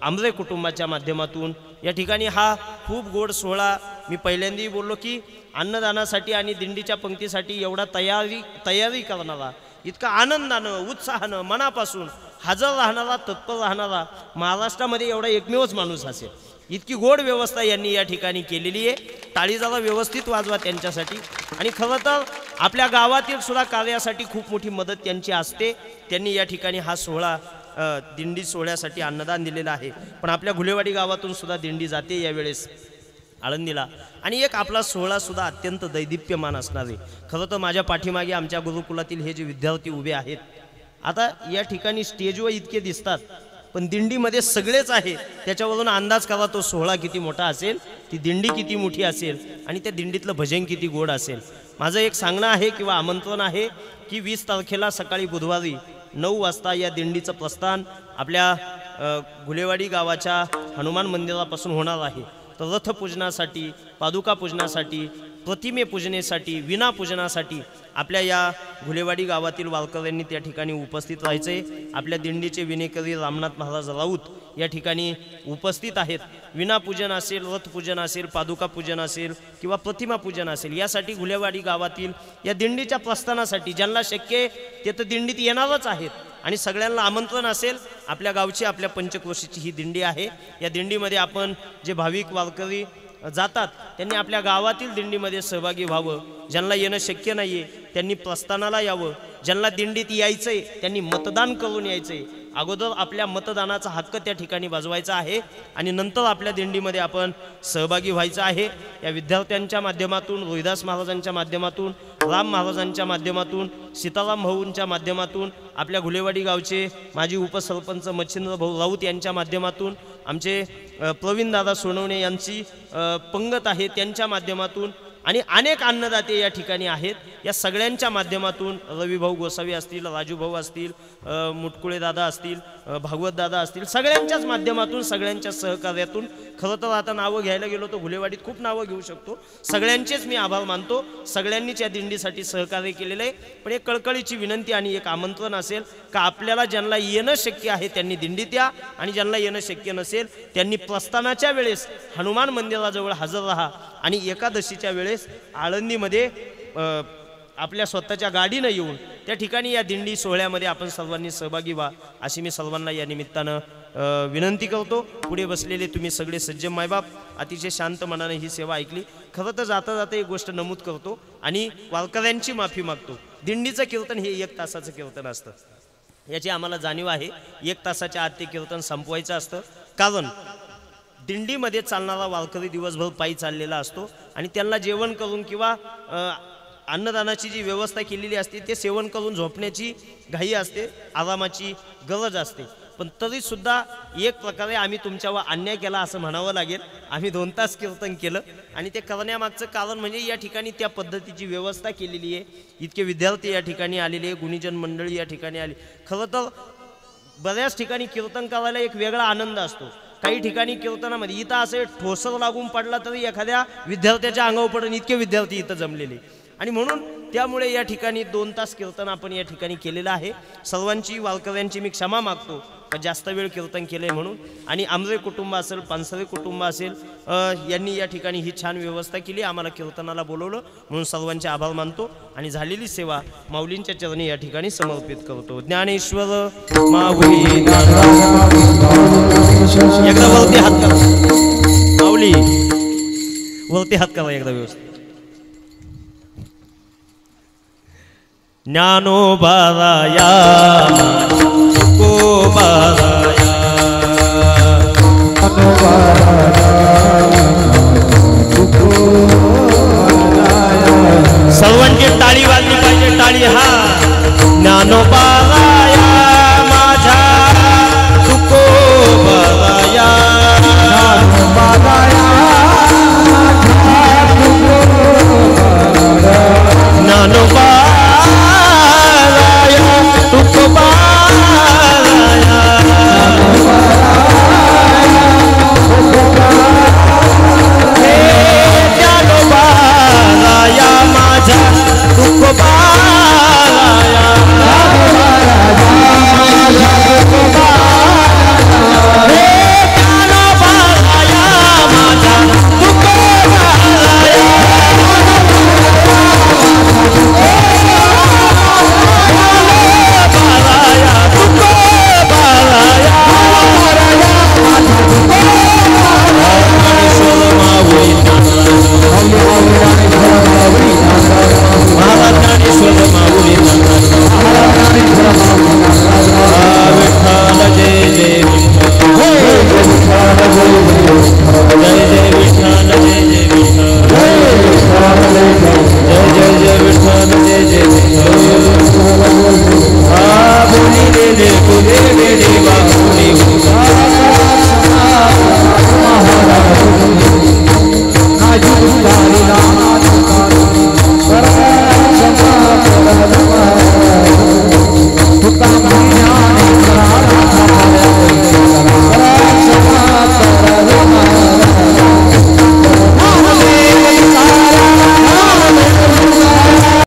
आंबरे कुटुंबाच्या माध्यमातून या ठिकाणी हा खूप गोड सोहळा. मी पहिल्यांदाही बोललो की अन्नदानासाठी आणि दिंडीच्या पंक्तीसाठी एवढा तयारी करणारा, इतका आनंदानं, उत्साहानं, मनापासून हजर राहणारा, तत्पर राहणारा महाराष्ट्रामध्ये एवढा एकमेवच माणूस असेल. इतकी गोड व्यवस्था यांनी या ठिकाणी केलेली आहे. टाळी जरा व्यवस्थित वाजवा त्यांच्यासाठी. आणि खरं तर आपल्या गावातील सुद्धा कार्यासाठी खूप मोठी मदत त्यांची असते. त्यांनी या ठिकाणी हा सोहळा, दिंडी सोहळ्यासाठी अन्नदान दिलेलं आहे. पण आपल्या घुलेवाडी गावातून सुद्धा दिंडी जाते यावेळेस आळंदीला, आणि एक आपला सोहळा सुद्धा अत्यंत दैदिप्यमान असणार आहे. खरं तर माझ्या पाठीमागे आमच्या गुरुकुलातील हे जे विद्यार्थी उभे आहेत, आता या ठिकाणी स्टेजवर इतके दिसतात पण दिंडीमध्ये सगळेच आहे. त्याच्यावरून अंदाज करा तो सोहळा किती मोठा असेल, ती दिंडी किती मोठी असेल, आणि त्या दिंडीतलं भजन किती गोड असेल. माझं एक सांगणं आहे किंवा आमंत्रण आहे की 20 तारखेला सकाळी बुधवारी 9 वाजता या दिंडीचं प्रस्थान आपल्या घुलेवाडी गावाच्या हनुमान मंदिरापासून होणार आहे. तर रथपूजनासाठी, पादुका पूजनासाठी, प्रतिमे पूजनेसाठी, विना पूजनासाठी आपल्या या घुलेवाडी गावातील वारकऱ्यांनी त्या ठिकाणी उपस्थित राहायचे. आपल्या दिंडीचे विनेकरी रामनाथ महाराज राऊत या ठिकाणी उपस्थित आहेत. विनापूजन असेल, रथपूजन असेल, पादुका पूजन असेल किंवा प्रतिमा पूजन असेल, यासाठी घुलेवाडी गावातील या दिंडीच्या प्रस्थानासाठी ज्यांना शक्य आहे ते तर दिंडीत येणारच आहेत. आणि सगळ्यांना आमंत्रण असेल. आपल्या गावची, आपल्या पंचक्रोशीची ही दिंडी आहे. या दिंडीमध्ये आपण जे भाविक वारकरी जातात त्यांनी आपल्या गावातील दिंडीमध्ये सहभागी व्हावं. ज्यांना येणं शक्य नाही आहे त्यांनी प्रस्थानाला यावं. ज्यांना दिंडीत यायचं आहे त्यांनी मतदान करून यायचं आहे. अगोदर आपल्या मतदानाचा हक्क त्या ठिकाणी बजवायचा आहे आणि नंतर आपल्या दिंडीमध्ये आपण सहभागी व्हायचं आहे. या विद्यार्थ्यांच्या माध्यमातून, रोहिदास महाराजांच्या माध्यमातून, राम महाराजांच्या माध्यमातून, सीताराम भाऊंच्या माध्यमातून, आपल्या घुलेवाडी गावचे माजी उपसरपंच मच्छिंद्र भाऊ राऊत यांच्या माध्यमातून, आमचे प्रवीणदादा सोनवणे यांची पंगत आहे त्यांच्या माध्यमातून, आणि अनेक अन्नदाते या ठिकाणी आहेत. या सगळ्यांच्या माध्यमातून रविभाऊ गोसावी असतील, राजूभाऊ असतील, मुटकुळे दादा असतील, भागवत दादा असतील, सगळ्यांच्याच माध्यमातून, सगळ्यांच्या सहकार्यातून, खरं तर आता नावं घ्यायला गेलो तर घुलेवाडीत खूप नावं घेऊ शकतो. सगळ्यांचेच मी आभार मानतो. सगळ्यांनीच या दिंडीसाठी सहकार्य केलेलं आहे. पण एक कळकळीची विनंती आणि एक आमंत्रण असेल का आपल्याला ज्यांना येणं शक्य आहे त्यांनी दिंडीत या, आणि ज्यांना येणं शक्य नसेल त्यांनी प्रस्थानाच्या वेळेस हनुमान मंदिराजवळ हजर राहा, आणि एकादशीच्या वेळेस आळंदीमध्ये आपल्या स्वतःच्या गाडीनं येऊन त्या ठिकाणी या दिंडी सोहळ्यामध्ये आपण सर्वांनी सहभागी व्हा, अशी मी सर्वांना या निमित्तानं विनंती करतो. पुढे बसलेले तुम्ही सगळे सज्जन मायबाप अतिशय शांत मनाने ही सेवा ऐकली. खरं तर जाता जाता एक गोष्ट नमूद करतो आणि वारकऱ्यांची माफी मागतो. दिंडीचं कीर्तन हे 1 तासाचं कीर्तन असतं, याची आम्हाला जाणीव आहे. 1 तासाच्या आत ते कीर्तन संपवायचं असतं, कारण दिंडीमध्ये चालणारा वारकरी दिवसभर पायी चाललेला असतो आणि त्यांना जेवण करून किंवा अन्नदानाची जी व्यवस्था केलेली असते ते सेवन करून झोपण्याची घाई असते, आरामाची गरज असते. पण तरीसुद्धा एक प्रकारे आम्ही तुमच्यावर अन्याय केला असं म्हणावं लागेल. आम्ही 2 तास कीर्तन केलं आणि ते करण्यामागचं कारण म्हणजे या ठिकाणी त्या पद्धतीची व्यवस्था केलेली आहे. इतके विद्यार्थी या ठिकाणी आलेले आहे, गुणीजन मंडळी या ठिकाणी आली. खरं तर बऱ्याच ठिकाणी कीर्तन करायला एक वेगळा आनंद असतो. काही ठिकाणी कीर्तनामध्ये इथं असे ठोसर लागून पडला तरी एखाद्या विद्यार्थ्याच्या अंगावर पडून इतके विद्यार्थी इथं जमलेले, आणि म्हणून त्यामुळे या ठिकाणी 2 तास कीर्तन आपण या ठिकाणी केलेलं आहे. सर्वांची, वारकऱ्यांची मी क्षमा मागतो जास्त वेळ कीर्तन केलंय म्हणून. आणि आमरे कुटुंब असेल, पानसरे कुटुंब असेल, यांनी या ठिकाणी ही छान व्यवस्था केली, आम्हाला कीर्तनाला बोलवलं, म्हणून सर्वांचे आभार मानतो आणि झालेली सेवा माऊलींच्या चरणी या ठिकाणी समर्पित करतो. ज्ञानेश्वर माऊली एकदा वरती हात करा, माऊली वरती हात करा एकदा व्यवस्थित. ज्ञानोबाराया तुकोबाराया सर्वांची टाळी वाजली पाहिजे, टाळी. हा ज्ञानोबा